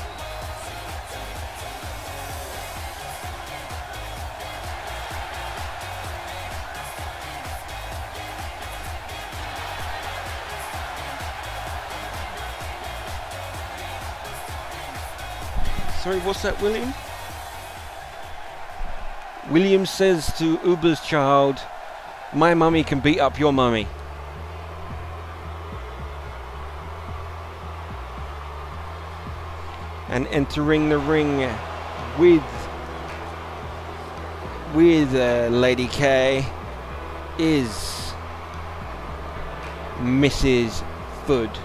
Sorry, what's that, William? William says to Uber's child, my mummy can beat up your mummy. And entering the ring with Lady K is Mrs. Fudd.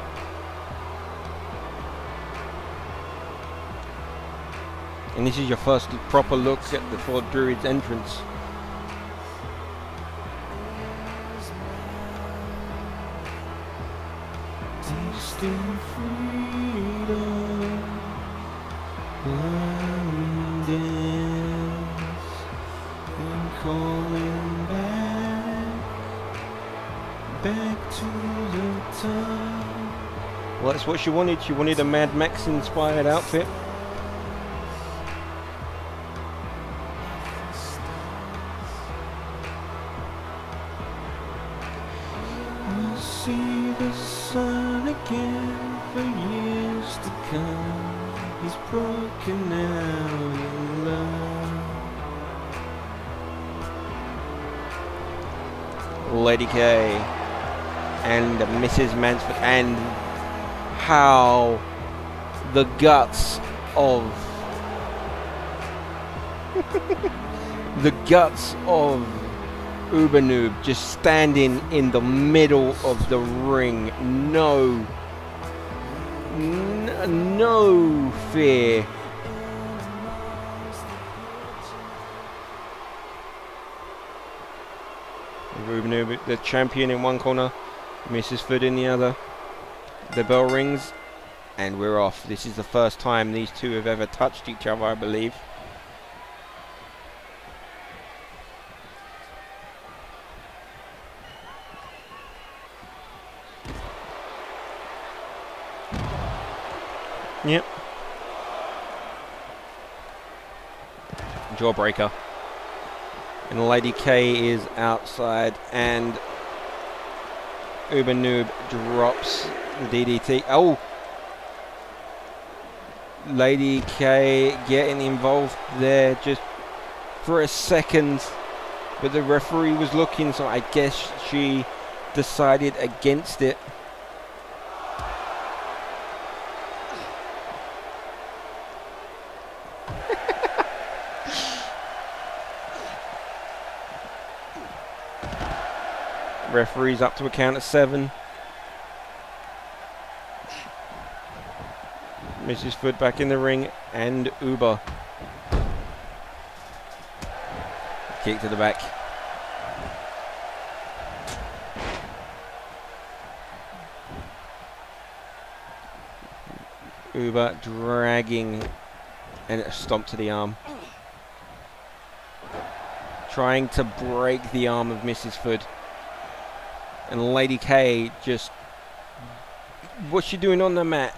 And this is your first proper look at the Ford Druid's entrance. Tasting freedom, blindness, and calling back to the time. Well, that's what she wanted. She wanted a Mad Max inspired outfit. See the sun again for years to come. He's broken out in love. Lady K and Mrs. Mansford, and how the guts of Ubenoob just standing in the middle of the ring. No fear. Ruben Uber, the champion in one corner, Mrs. Fudd in the other. The bell rings, and we're off. This is the first time these two have ever touched each other, I believe. Yep. Jawbreaker. And Lady K is outside, and Uber Noob drops the DDT. Oh! Lady K getting involved there just for a second, but the referee was looking, so I guess she decided against it. Referee's up to a count of 7. Mrs. Fudd back in the ring, and Uber. Kick to the back. Uber dragging, and a stomp to the arm. Trying to break the arm of Mrs. Fudd. And Lady K just, what's she doing on the mat?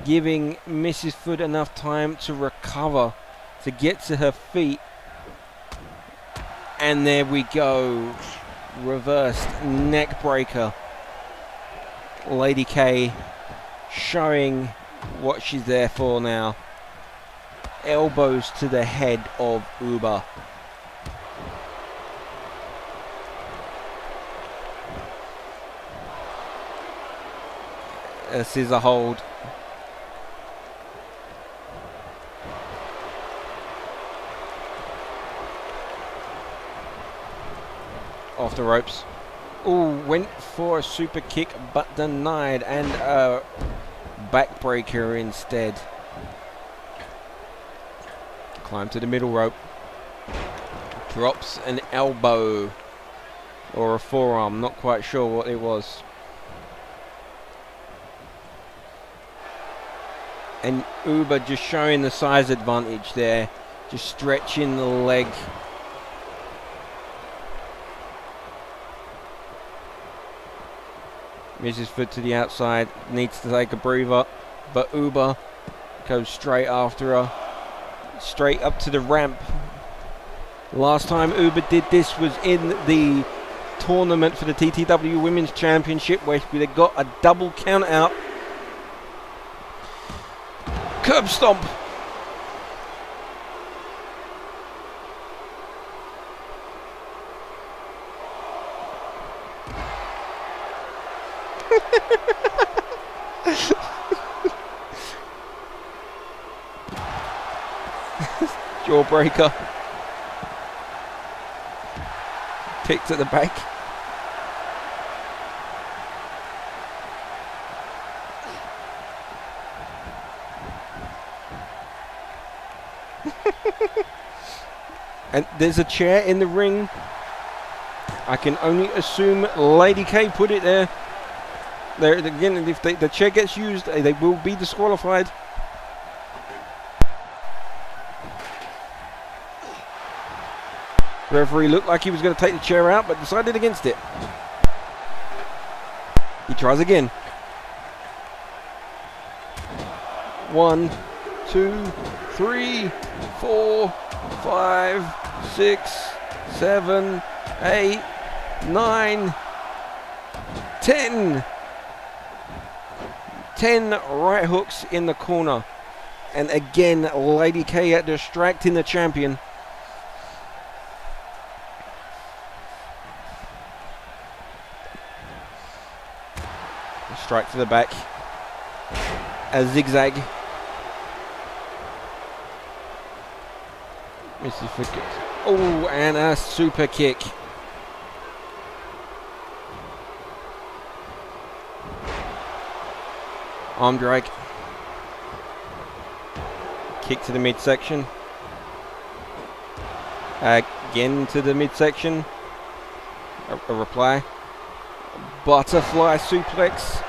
Giving Mrs. Fudd enough time to recover, to get to her feet. And there we go. Reversed neck breaker. Lady K showing what she's there for now. Elbows to the head of Uber. A scissor hold. Off the ropes. Ooh, went for a super kick but denied, and a backbreaker instead. Climb to the middle rope. Drops an elbow or a forearm, not quite sure what it was. And Uber just showing the size advantage there. Just stretching the leg. Mrs. Fudd to the outside. Needs to take a breather. But Uber goes straight after her. Straight up to the ramp. Last time Uber did this was in the tournament for the TTW Women's Championship, where they got a double count out. Curb stomp. Jawbreaker. Kicked at the back. And there's a chair in the ring. I can only assume Lady K put it there. There again, if the chair gets used, they will be disqualified. Referee looked like he was going to take the chair out, but decided against it. He tries again. 1, 2, 3, 4, 5, 6, 7, 8, 9, 10. 10 right hooks in the corner. And again, Lady K distracting the champion. Strike to the back. A zigzag. Mrs. Fudd. Oh, and a super kick. Arm drag. Kick to the midsection. Again to the midsection. a reply. Butterfly suplex.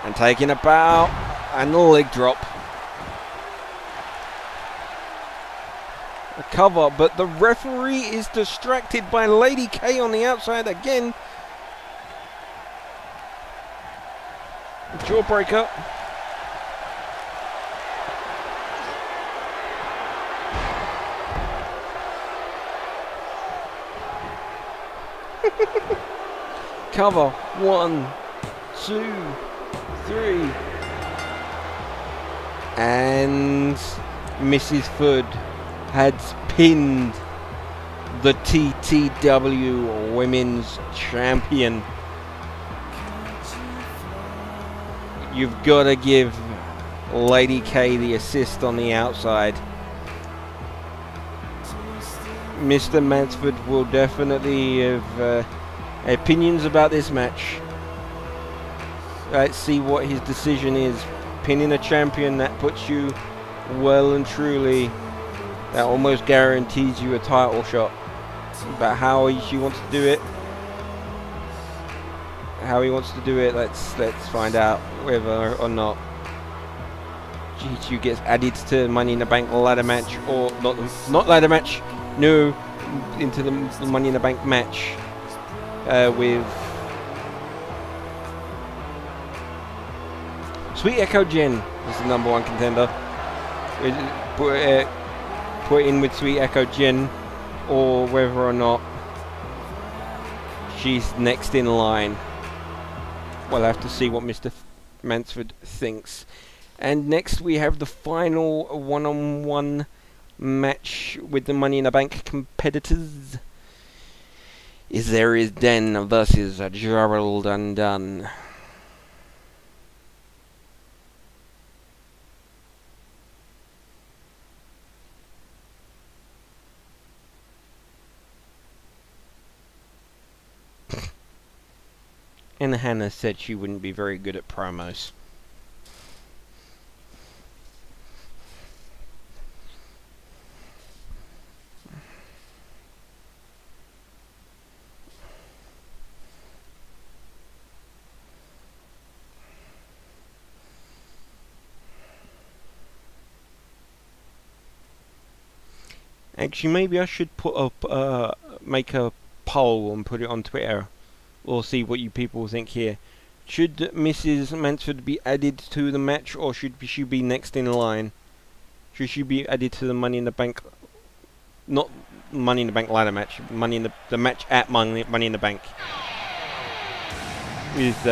And taking a bow. And the leg drop. A cover, but the referee is distracted by Lady K on the outside again. Jawbreaker. Cover. 1, 2, 3. And Mrs. Fudd has pinned the TTW Women's Champion. You've got to give Lady K the assist on the outside. Mr. Mansford will definitely have opinions about this match. Let's see what his decision is. Pinning a champion, that puts you well and truly, that almost guarantees you a title shot. But how she wants to do it, let's find out whether or not G2 gets added to Money in the Bank ladder match, or not ladder match, no, into the Money in the Bank match with Sweet Echo Jen is the #1 contender. Put in with Sweet Echo Jen, or whether or not she's next in line. We'll have to see what Mr. Mansford thinks. And next we have the final one-on-one match with the Money in the Bank competitors. There is Den versus Gerald Undone. And Hannah said she wouldn't be very good at promos. Actually, maybe I should put up, make a poll and put it on Twitter. We'll see what you people think here. Should Mrs. Mansford be added to the match, or should she be next in line? Should she be added to the Money in the Bank, not Money in the Bank ladder match, the match at Money in the Bank with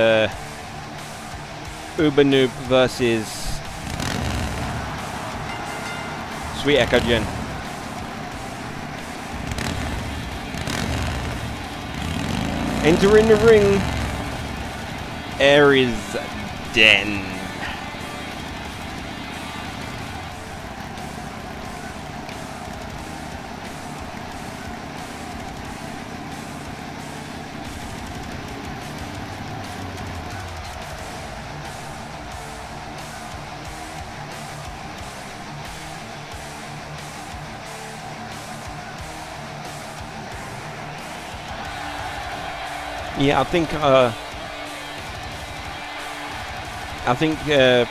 Uber Noob versus Sweet Echo Jen. Entering the ring, Aries Den. Yeah, I think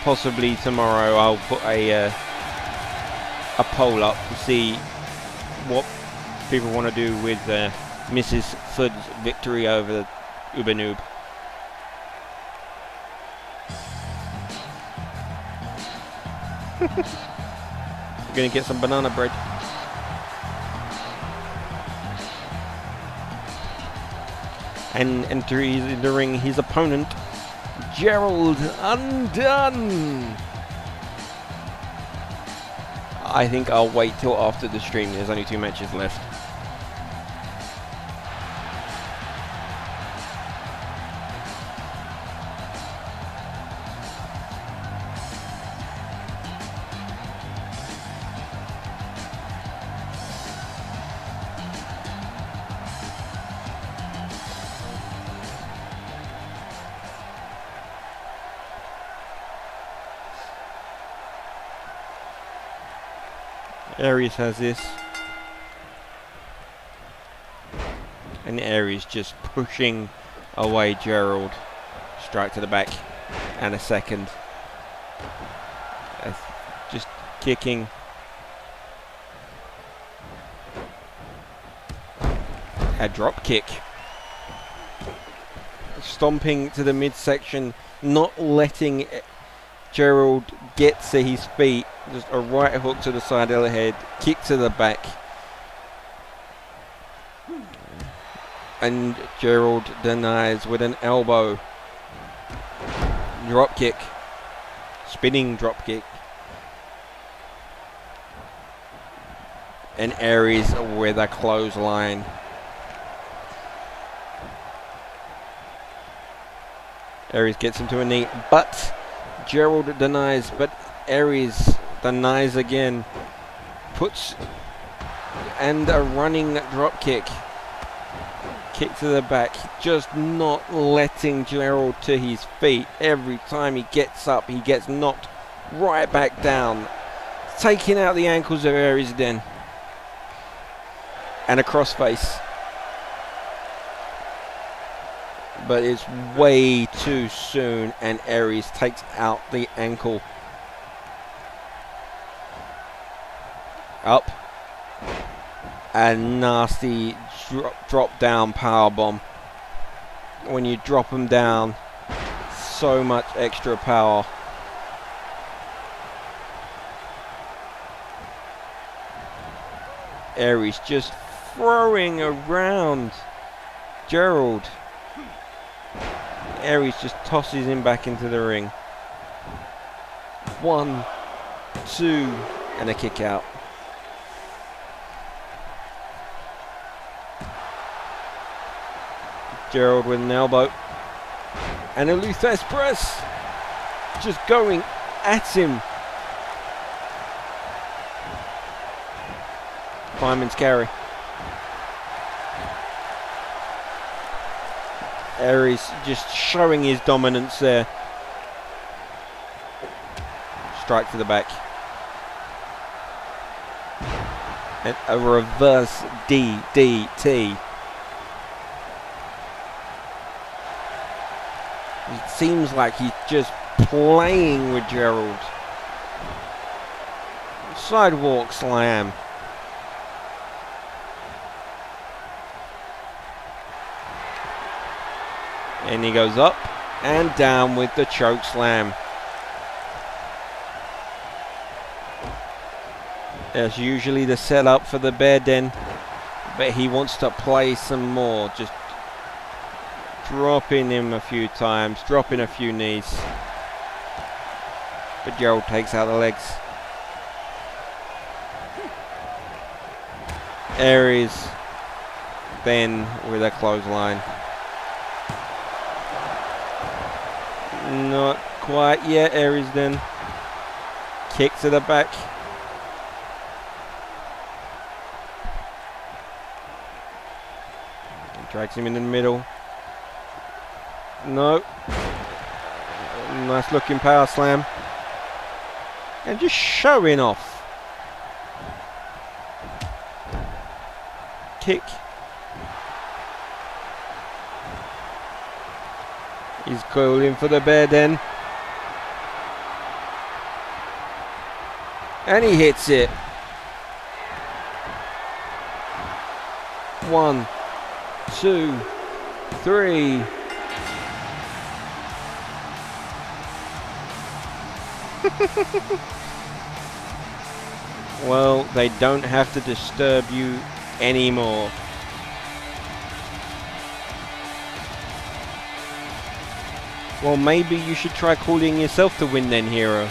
possibly tomorrow I'll put a poll up to see what people want to do with Mrs. Fudd's victory over Uber Noob. We're gonna get some banana bread. And entering the ring, his opponent, Gerald Undone. I think I'll wait till after the stream. There's only 2 matches left. Aries has this. And Aries just pushing away Gerald. Strike to the back. And a second. Just kicking. A drop kick. Stomping to the midsection. Not letting Gerald get to his feet. Just a right hook to the side of the head. Kick to the back. And Gerald denies with an elbow. Drop kick. Spinning drop kick. And Aries with a clothesline. Aries gets him to a knee, but Gerald denies, but Aries denies again. Puts, and a running drop kick. Kick to the back, just not letting Gerald to his feet. Every time he gets up, he gets knocked right back down. Taking out the ankles of Aries then. And a crossface. But it's way too soon, and Aries takes out the ankle. Up. A nasty drop down powerbomb. When you drop them down, so much extra power. Aries just throwing around Gerald. Aries just tosses him back into the ring. 1, 2, and a kick out. Gerald with an elbow. And a Luthes press. Just going at him. Fireman's carry. Aries just showing his dominance there. Strike to the back. And a reverse DDT. It seems like he's just playing with Gerald. Sidewalk slam. And he goes up and down with the choke slam. That's usually the setup for the bear den, but he wants to play some more. Just dropping him a few times, dropping a few knees. But Gerald takes out the legs. Aries then with a clothesline. Not quite yet, Aries then. Kick to the back. Drags him in the middle. No. Nice looking power slam. And just showing off. Kick. He's calling for the bear den. And he hits it. 1, 2, 3. Well, they don't have to disturb you anymore. Well, maybe you should try calling yourself the win then, hero.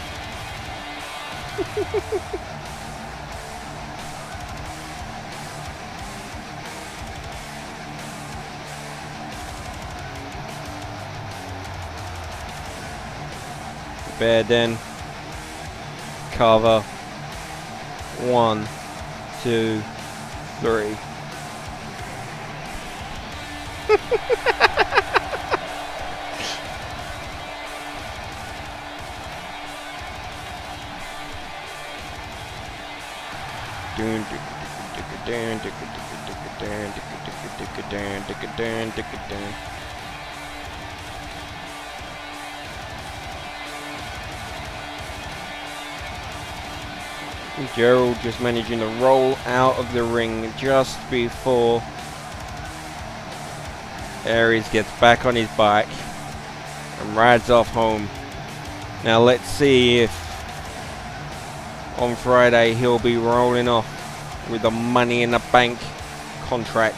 Bear den. Cover. 1, 2, 3. Gerald just managing to roll out of the ring just before Aries gets back on his bike and rides off home. Now let's see if on Friday he'll be rolling off with the Money in the Bank contract.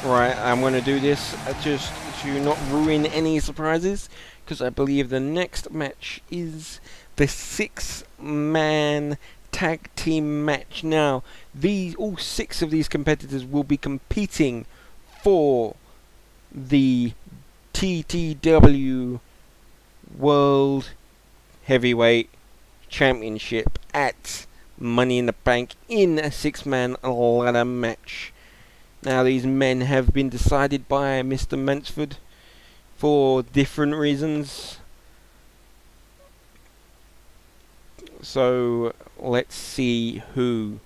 Right, I'm going to do this just to not ruin any surprises, because I believe the next match is the 6-man tag team match. Now, all 6 of these competitors will be competing for the TTW World Heavyweight Championship at Money in the Bank in a 6-man ladder match. Now, these men have been decided by Mr. Mansford for different reasons. So, let's see who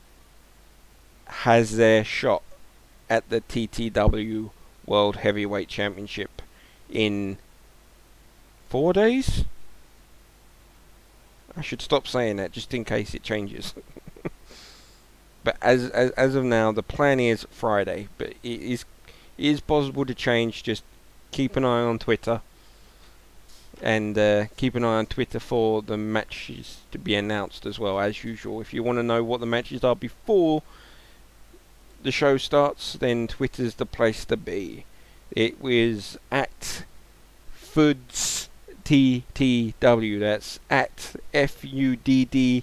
has their shot at the TTW World Heavyweight Championship in 4 days? I should stop saying that just in case it changes. But as of now, the plan is Friday, but it is possible to change. Just keep an eye on Twitter, and keep an eye on Twitter for the matches to be announced as well, as usual. If you want to know what the matches are before the show starts, then Twitter's the place to be. It was at Fudd's TTW. That's at FUDDSTTW.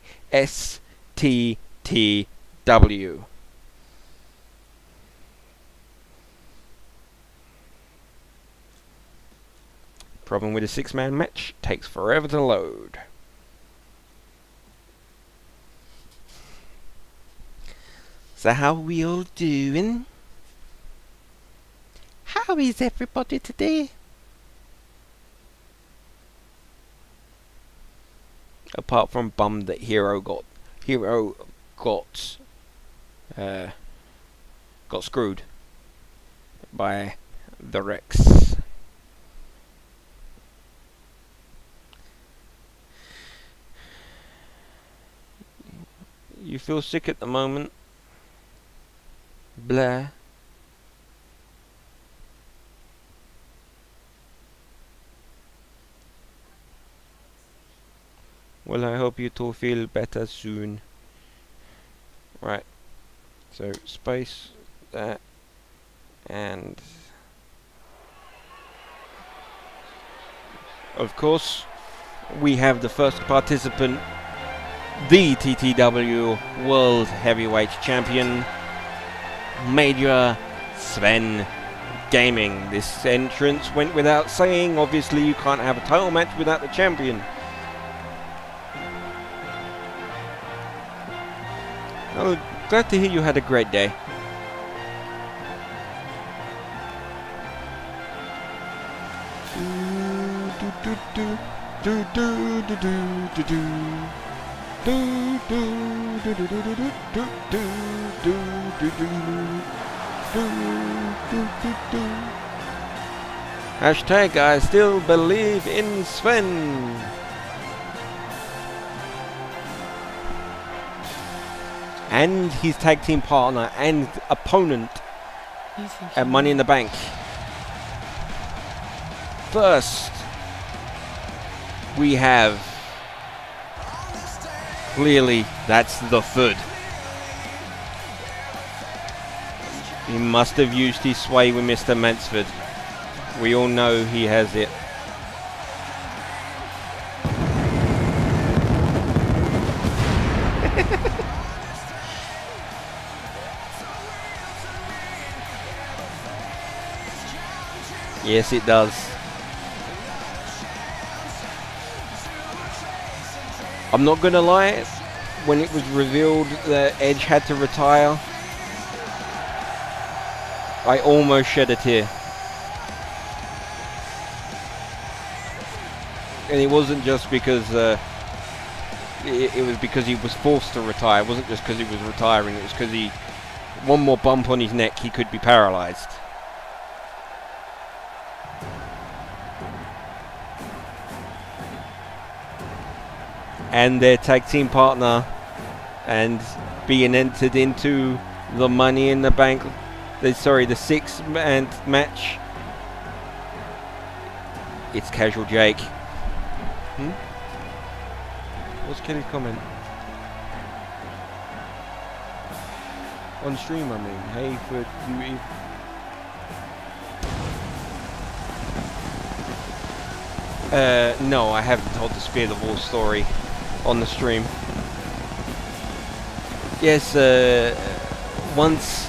Problem with a 6-man match, takes forever to load. So how are we all doing? How is everybody today? Apart from bummed that Hero got screwed by the Rex. You feel sick at the moment? Blah. Well, I hope you two feel better soon. Right. So, space that, and of course, we have the first participant, the TTW World Heavyweight Champion, Major Sven Gaming. This entrance went without saying. Obviously, you can't have a title match without the champion. Oh, glad to hear you had a great day. Hashtag I still believe in Sven. And his tag team partner and opponent at Money in the Bank. First, we have, clearly, that's the Fudd. He must have used his sway with Mr. Mansford. We all know he has it. Yes, it does. I'm not gonna lie, when it was revealed that Edge had to retire, I almost shed a tear. And it wasn't just because it was because he was forced to retire. It wasn't just because he was retiring. It was because one more bump on his neck, he could be paralyzed. And their tag team partner, and being entered into the Money in the Bank, the 6-man match. It's Casual Jake. What's Kelly's comment? On stream, I mean. Hey, Fudd, no, I haven't told the Spear the Wall story on the stream. Yes, once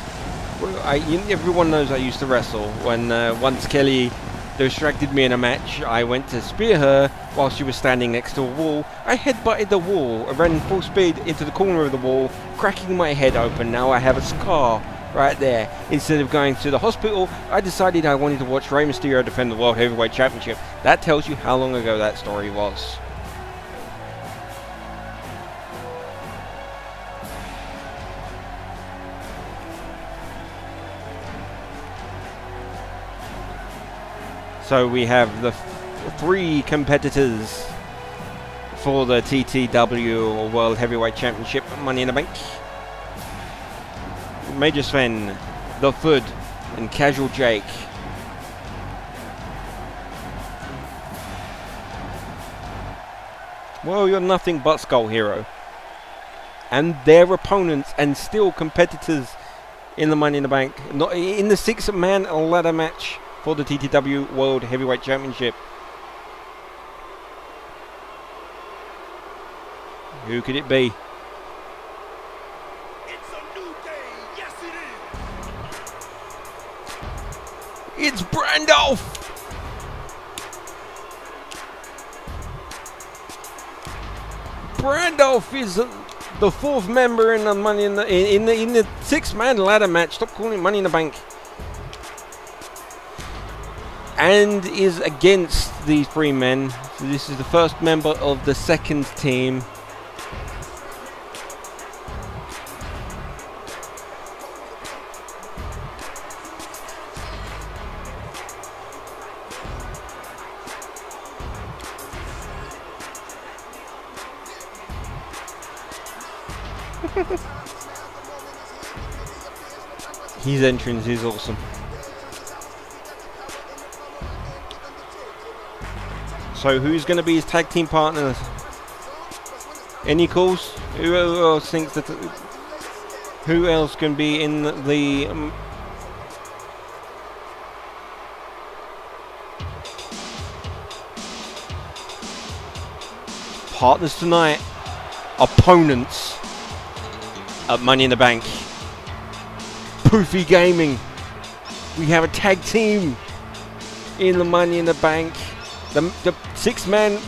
everyone knows I used to wrestle. When once Kelly distracted me in a match, I went to spear her while she was standing next to a wall. I headbutted the wall, I ran full speed into the corner of the wall, cracking my head open. Now I have a scar right there. Instead of going to the hospital, I decided I wanted to watch Rey Mysterio defend the World Heavyweight Championship. That tells you how long ago that story was. So we have the 3 competitors for the TTW World Heavyweight Championship Money in the Bank. Major Sven, the Fudd, and Casual Jake. Well, you're nothing but Skull Hero. And their opponents, and still competitors in the Money in the Bank. Not in the 6-man ladder match for the TTW World Heavyweight Championship. Who could it be? It's a new day. Yes, it is. It's Brandolph. Brandolph is the 4th member in the Money in the 6-man ladder match. Stop calling it Money in the Bank. And is against these 3 men. So this is the first member of the 2nd team. His entrance is awesome. So who's going to be his tag team partners? Any calls? Who else thinks that? Who else can be in the? Partners tonight. Opponents at Money in the Bank. Poofy Gaming. We have a tag team in the Money in the Bank. The 6-man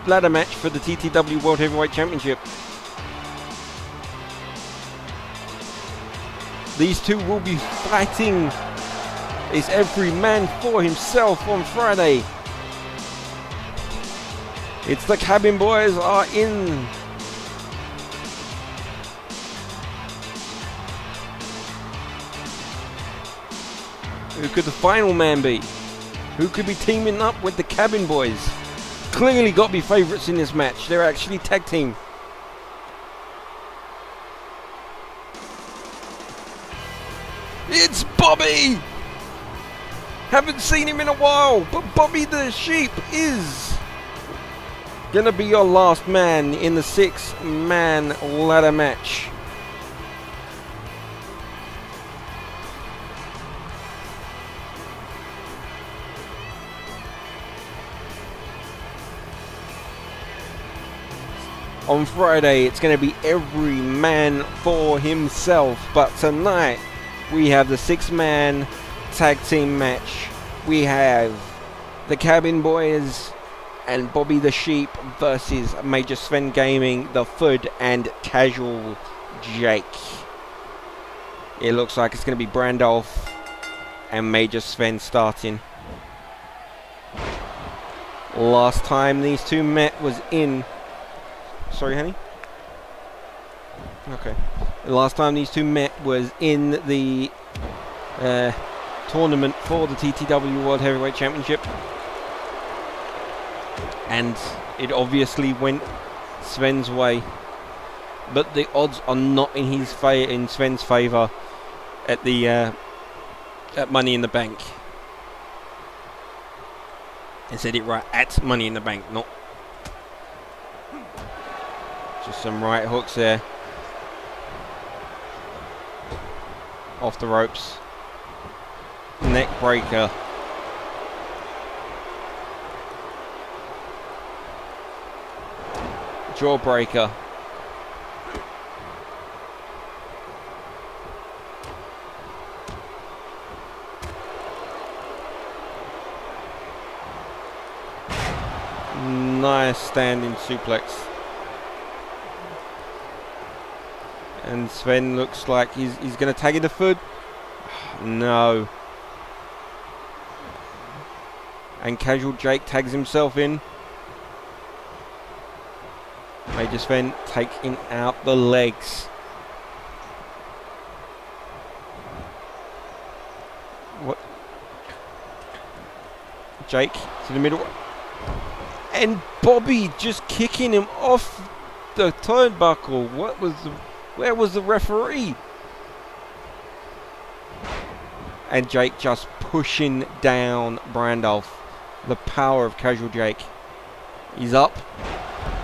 ladder match for the TTW World Heavyweight Championship. These 2 will be fighting. It's every man for himself on Friday. It's the Cabin Boys are in. Who could the final man be? Who could be teaming up with the Cabin Boys? Clearly got to be favourites in this match. They're actually tag team. It's Bobby! Haven't seen him in a while, but Bobby the Sheep is gonna be your last man in the 6-man ladder match. On Friday, it's going to be every man for himself. But tonight, we have the 6-man tag team match. We have the Cabin Boys and Bobby the Sheep versus Major Sven Gaming, the Fudd, and Casual Jake. It looks like it's going to be Brandolph and Major Sven starting. Last time these two met was in... Sorry, honey? Okay. The last time these two met was in the tournament for the TTW World Heavyweight Championship. And it obviously went Sven's way. But the odds are not in his in Sven's favour at the at Money in the Bank. I said it right, at Money in the Bank, not just some right hooks there. Off the ropes. Neck breaker. Jawbreaker. Nice standing suplex. And Sven looks like he's going to tag in the Fudd. No. And Casual Jake tags himself in. Major Sven taking out the legs. What? Jake to the middle. And Bobby just kicking him off the turnbuckle. What was the... Where was the referee? And Jake just pushing down Brandolph. The power of Casual Jake. He's up.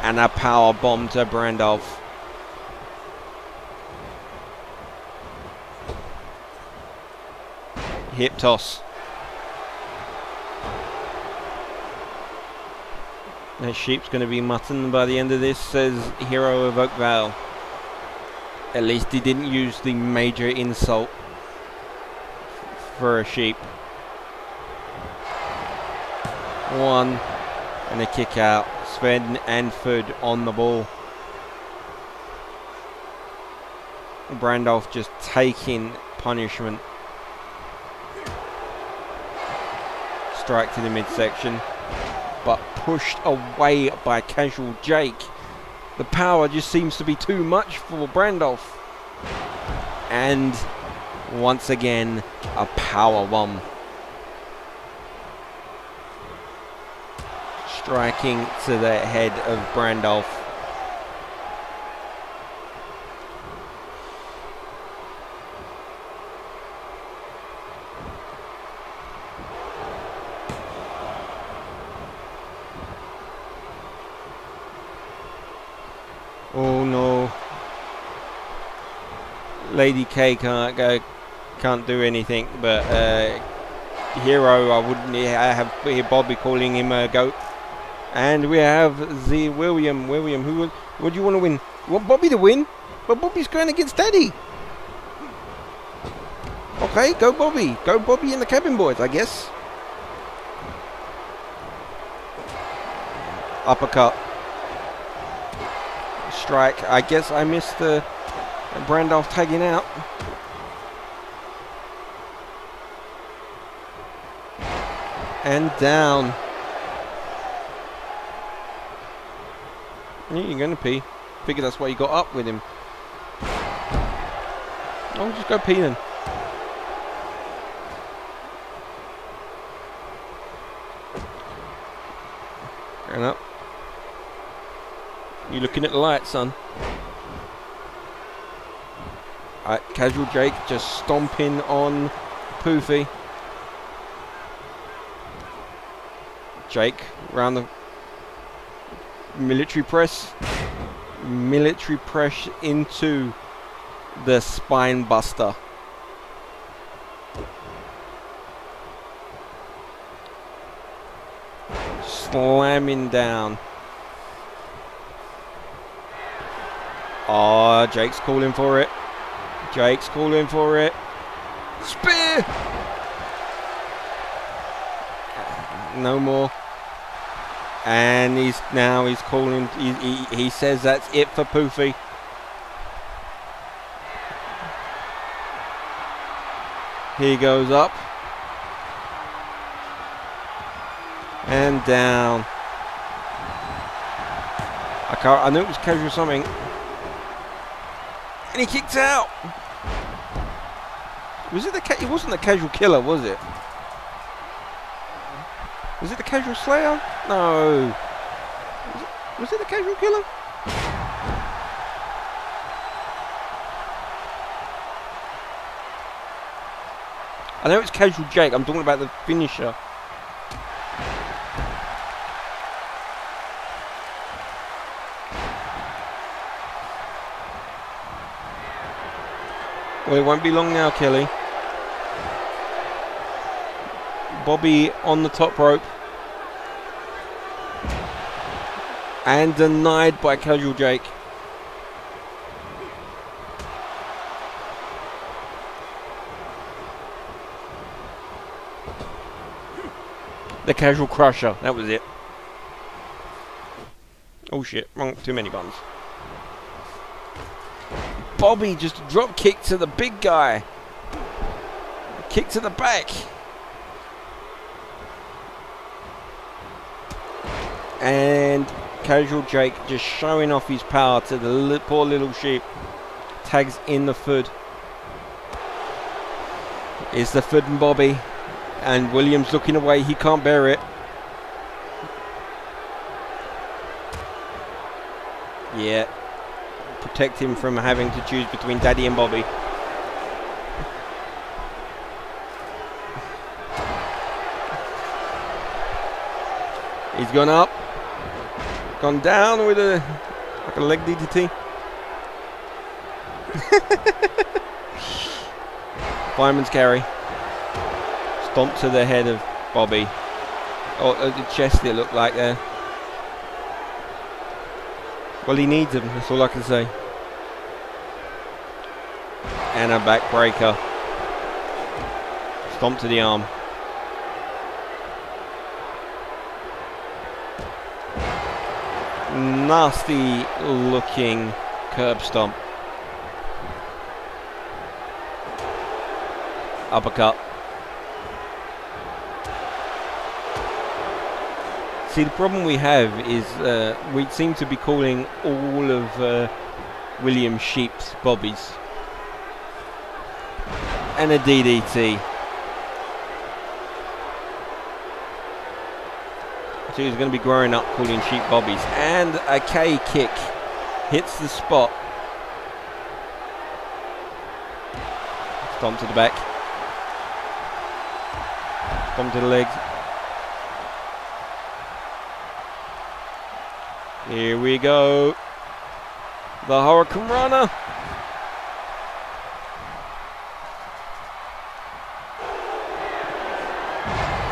And a power bomb to Brandolph. Hip toss. That sheep's going to be mutton by the end of this, says Hero of Oakvale. At least he didn't use the major insult for a sheep. One and a kick out. Sven and Fudd on the ball. Brandolph just taking punishment. Strike to the midsection, but pushed away by Casual Jake. The power just seems to be too much for Brandolph. And once again, a power bomb. Striking to the head of Brandolph. Oh no. Lady K can't do anything, but Hero, I wouldn't have hear Bobby calling him a goat. And we have the William, who what do you want to win? You want Bobby to win? But Bobby's going against Daddy. Okay, go Bobby. Go Bobby and the Cabin Boys, I guess. Uppercut. Strike. I guess I missed the Brandolph tagging out. And down. Yeah, you're going to pee. Figure that's why you got up with him. Oh, just go pee then. Going up. You looking at the light, son? Alright, Casual Jake just stomping on Poofy. Jake round the military press into the spine buster. Slamming down. Oh, Jake's calling for it. Jake's calling for it. Spear! No more. And he's calling. He says that's it for Poofy. He goes up and down. I knew it was casual something. And he kicked out. Was it it wasn't the casual killer, was it? Was it the casual slayer? No. Was it the casual killer? I know it's casual Jake. I'm talking about the finisher. Well, it won't be long now, Kelly. Bobby on the top rope. And denied by casual Jake. The casual crusher, that was it. Oh shit, wrong, too many buttons. Bobby just drop kick to the big guy. Kick to the back. And casual Jake just showing off his power to the poor little sheep. Tags in the Fudd. It's the Fudd and Bobby. And Williams looking away, he can't bear it. Yeah. Protect him from having to choose between Daddy and Bobby. He's gone up. Gone down with like a leg DDT. Fireman's carry. Stomp to the head of Bobby. Or the chest it looked like there. Well, he needs him, that's all I can say. And a backbreaker. Stomp to the arm. Nasty looking curb stomp. Uppercut. See, the problem we have is we seem to be calling all of William Sheep's Bobbies. And a DDT. So he's going to be growing up calling Sheep Bobbies. And a K kick hits the spot. Stomp to the back. Stomp to the legs. Here we go. The Hurricane Runner.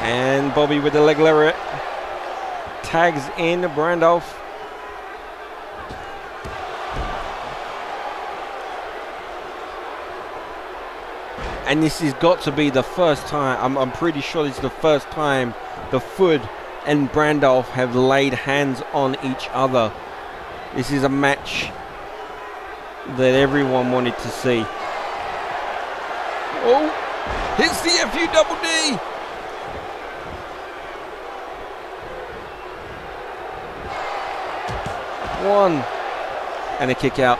And Bobby with the leg lariat. Tags in Brandolph. And this has got to be the first time, I'm pretty sure this is the first time the Fudd and Brandolph have laid hands on each other. This is a match that everyone wanted to see. Oh, hits the FUDD. One and a kick out.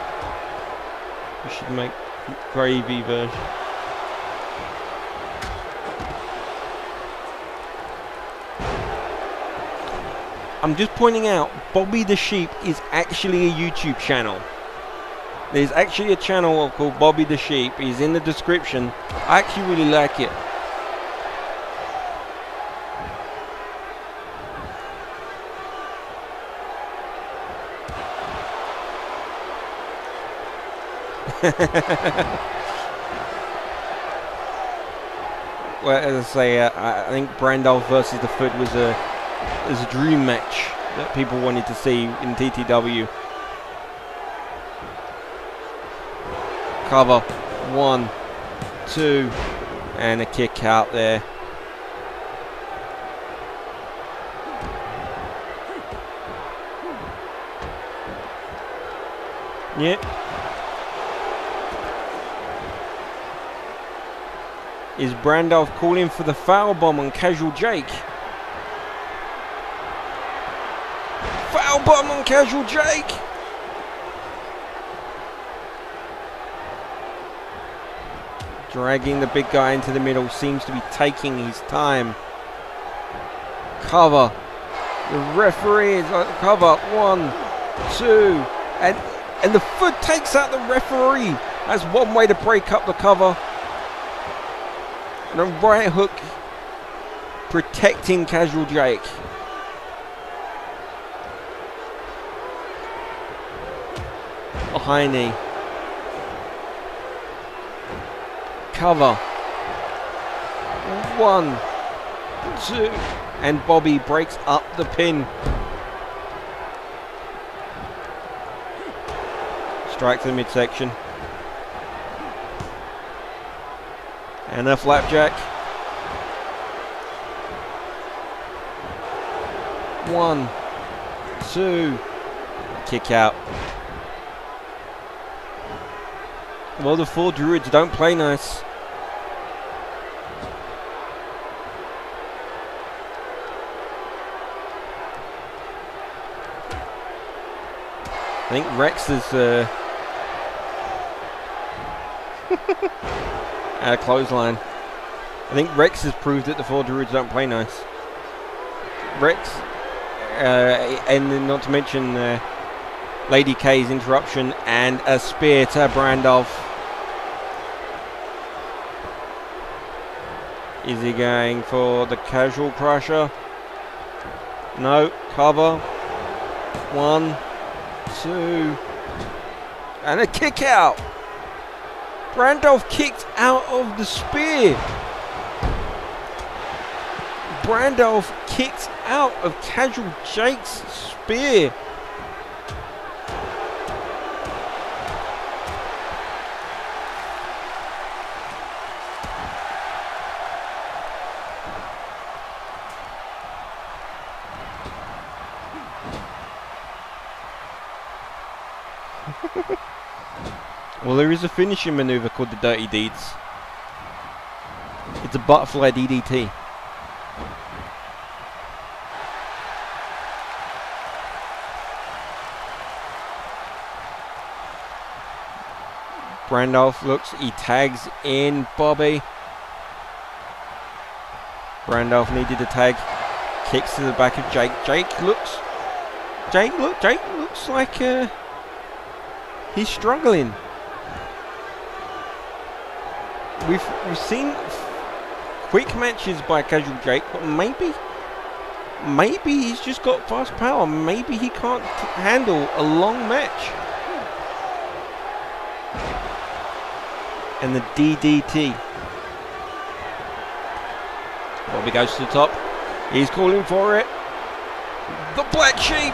We should make gravy version. I'm just pointing out, Bobby the Sheep is actually a YouTube channel. There's actually a channel called Bobby the Sheep. He's in the description. I actually really like it. Well, as I say, I think Brandolph versus the Fudd was a dream match that people wanted to see in TTW. Cover, 1, 2, and a kick out there. Yep. Is Brandolph calling for the foul bomb on Casual Jake? Foul bomb on Casual Jake! Dragging the big guy into the middle, seems to be taking his time. Cover. The referee is on cover. 1, 2, and the Fudd takes out the referee. That's one way to break up the cover. And a right hook protecting Casual Jake. A high knee. Cover. 1, 2, and Bobby breaks up the pin. Strike to the midsection. And a flapjack. 1, 2, kick out. Well, the 4 Druids don't play nice. I think Rex is at a clothesline. I think Rex has proved that the 4 Druids don't play nice. Rex, and then not to mention Lady K's interruption and a spear to Brandolph. Is he going for the casual crusher? No, cover. 1, 2, and a kick out. Brandolph kicked out of the spear. Brandolph kicked out of Casual Jake's spear. Well, there is a finishing maneuver called the Dirty Deeds. It's a butterfly DDT. Brandolph looks, he tags in Bobby. Brandolph needed a tag. Kicks to the back of Jake. Jake looks like he's struggling. We've seen quick matches by Casual Jake, but maybe he's just got fast power. Maybe he can't handle a long match. And the DDT. Bobby goes to the top. He's calling for it. The Black Sheep.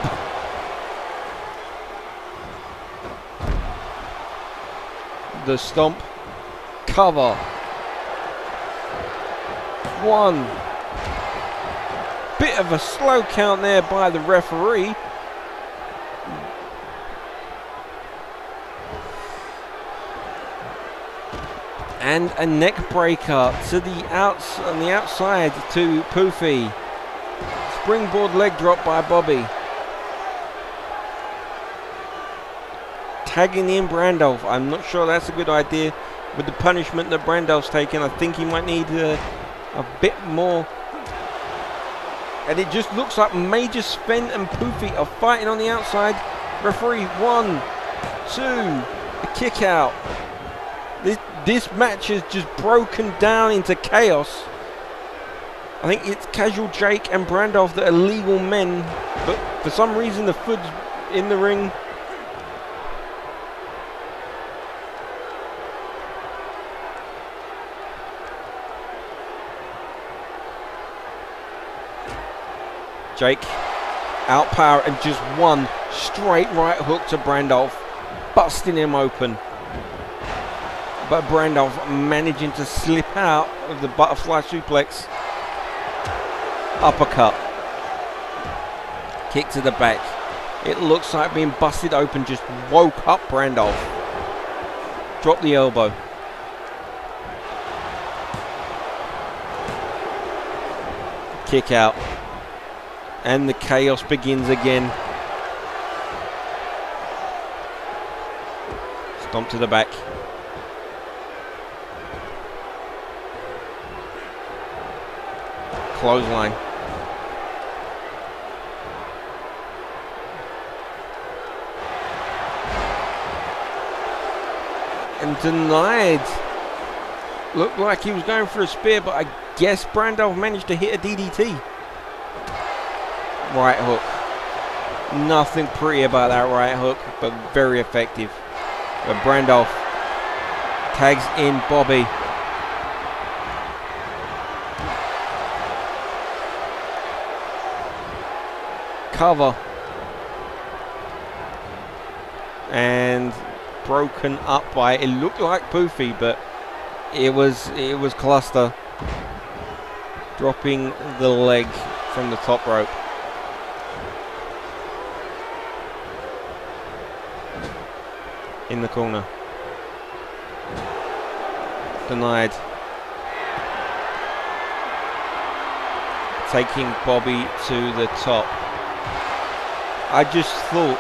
The stomp. Cover. 1. Bit of a slow count there by the referee. And a neck breaker to the on the outside to Poofy. Springboard leg drop by Bobby. Tagging in Brandolph. I'm not sure that's a good idea with the punishment that Brandolph's taken. I think he might need a bit more. And it just looks like Major Sven and Poofy are fighting on the outside. Referee 1, 2, a kick out. This match has just broken down into chaos. I think it's Casual Jake and Brandolph that are legal men, but for some reason the Fudd's in the ring. Jake outpower and just one straight right hook to Brandolph, busting him open. But Brandolph managing to slip out of the butterfly suplex. Uppercut. Kick to the back. It looks like being busted open just woke up Randolph. Drop the elbow. Kick out. And the chaos begins again. Stomp to the back. Clothesline. And denied. Looked like he was going for a spear, but I guess Randolph managed to hit a DDT. Right hook. Nothing pretty about that right hook, but very effective. But Randolph tags in Bobby. Cover. And broken up by, it looked like Poofy, but it was Cluster dropping the leg from the top rope. In the corner. Denied. Taking Bobby to the top. I just thought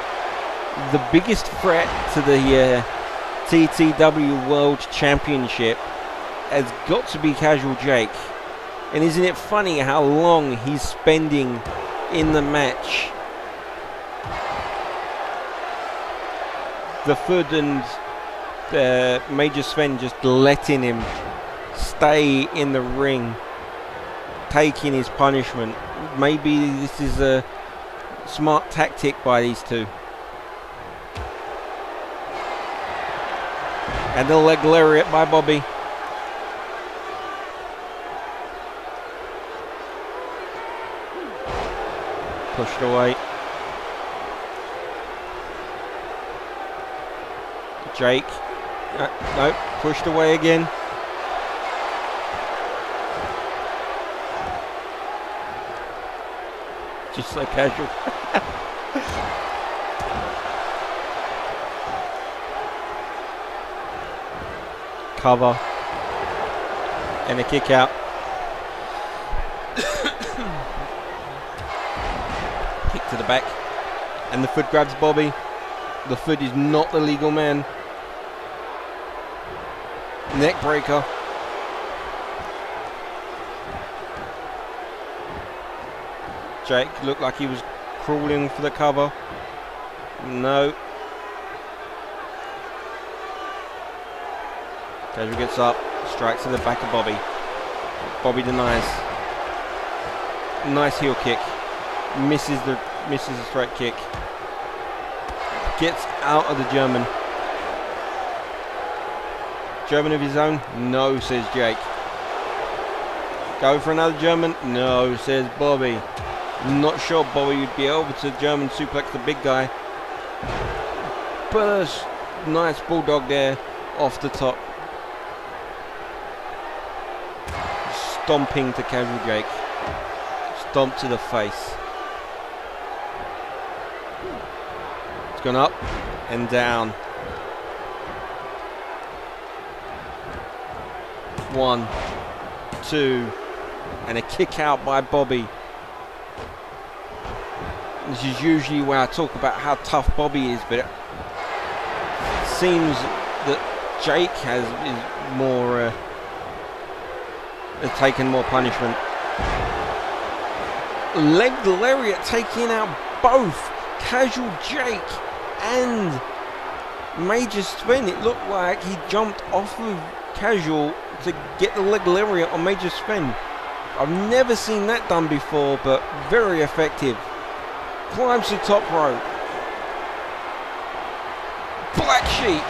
the biggest threat to the TTW World Championship has got to be Casual Jake. And isn't it funny how long he's spending in the match? The Fudd and Major Sven just letting him stay in the ring, taking his punishment. Maybe this is a smart tactic by these two. And the leg lariat by Bobby. Pushed away. Jake. No, pushed away again. Just so casual. Cover. And a kick out. Kick to the back. And the Fudd grabs Bobby. The Fudd is not the legal man. Neck breaker. Jake looked like he was crawling for the cover. No. Casual gets up, strikes to the back of Bobby. Bobby denies. Nice heel kick. Misses the straight kick. Gets out of the German. German of his own? No, says Jake. Go for another German? No, says Bobby. Not sure Bobby would be able to German suplex the big guy. But a nice bulldog there off the top. Stomping to Casual Jake. Stomp to the face. It's gone up and down. 1, 2, and a kick out by Bobby. This is usually where I talk about how tough Bobby is, but it seems that Jake is more has taken more punishment. Leg lariat taking out both Casual Jake and Major Sven. It looked like he jumped off of Casual to get the leg lariat on Major Sven. I've never seen that done before, but very effective. Climbs the top rope. Black Sheep.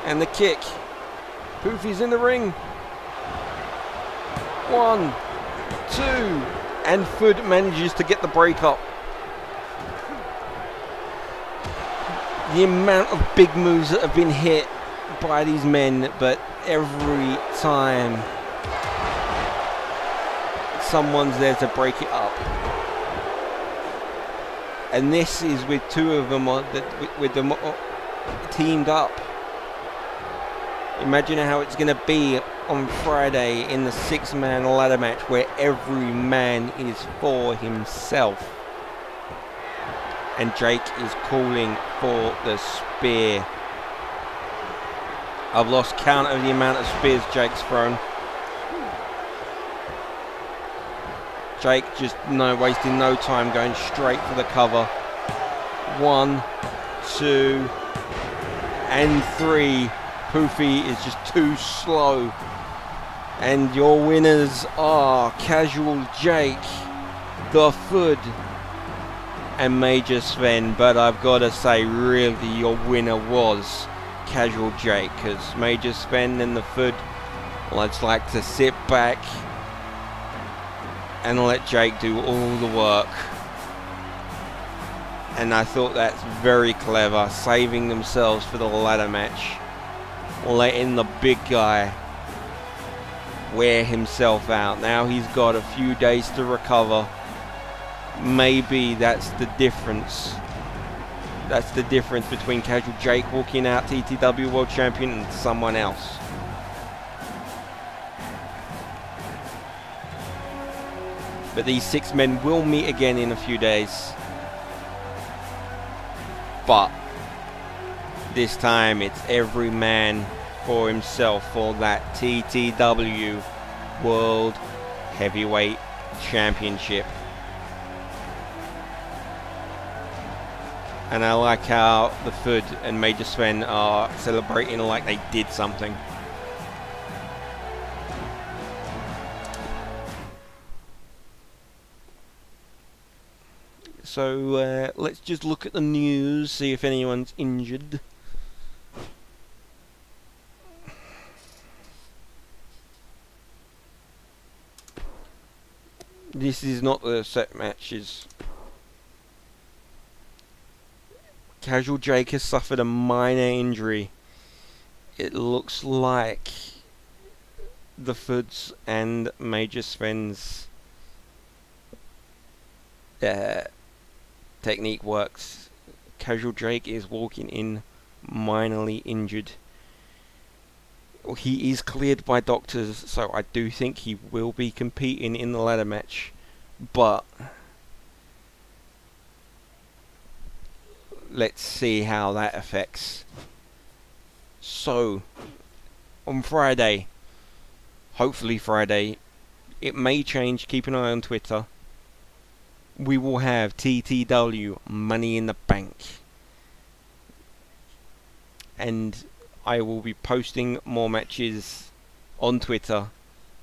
And the kick. Poofy's in the ring. 1, 2, and Fudd manages to get the break up. The amount of big moves that have been hit by these men, but every time someone's there to break it up. And this is with two of them with them teamed up. Imagine how it's going to be on Friday in the 6-man ladder match where every man is for himself. And Jake is calling for the spear. I've lost count of the amount of spears Jake's thrown. Jake just wasting no time, going straight for the cover. 1, 2, and 3. Poofy is just too slow. And your winners are Casual Jake, the Fudd, and Major Sven. But I've got to say, really, your winner was Casual Jake, because Major Sven and the Fudd, I'd like to sit back and let Jake do all the work. And I thought that's very clever, saving themselves for the ladder match, letting the big guy wear himself out. Now he's got a few days to recover. Maybe that's the difference. That's the difference between Casual Jake walking out TTW World Champion and someone else. But these 6 men will meet again in a few days. But this time it's every man for himself for that TTW World Heavyweight Championship. And I like how the Fudd and Major Sven are celebrating like they did something. So let's just look at the news, see if anyone's injured. This is not the set matches. Casual Jake has suffered a minor injury. It looks like the Fudd's and Major Sven's technique works. Casual Jake is walking in minorly injured. He is cleared by doctors, so I do think he will be competing in the ladder match. But let's see how that affects. So on Friday, hopefully Friday, it may change, keep an eye on Twitter, we will have TTW Money in the Bank. And I will be posting more matches on Twitter,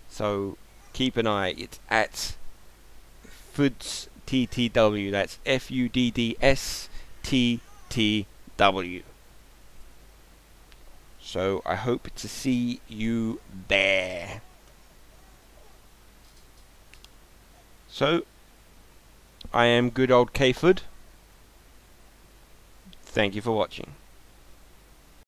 so keep an eye. It's at Fudds TTW. That's FUDDS TTW. So I hope to see you there. So I am good old ktfudd. Thank you for watching.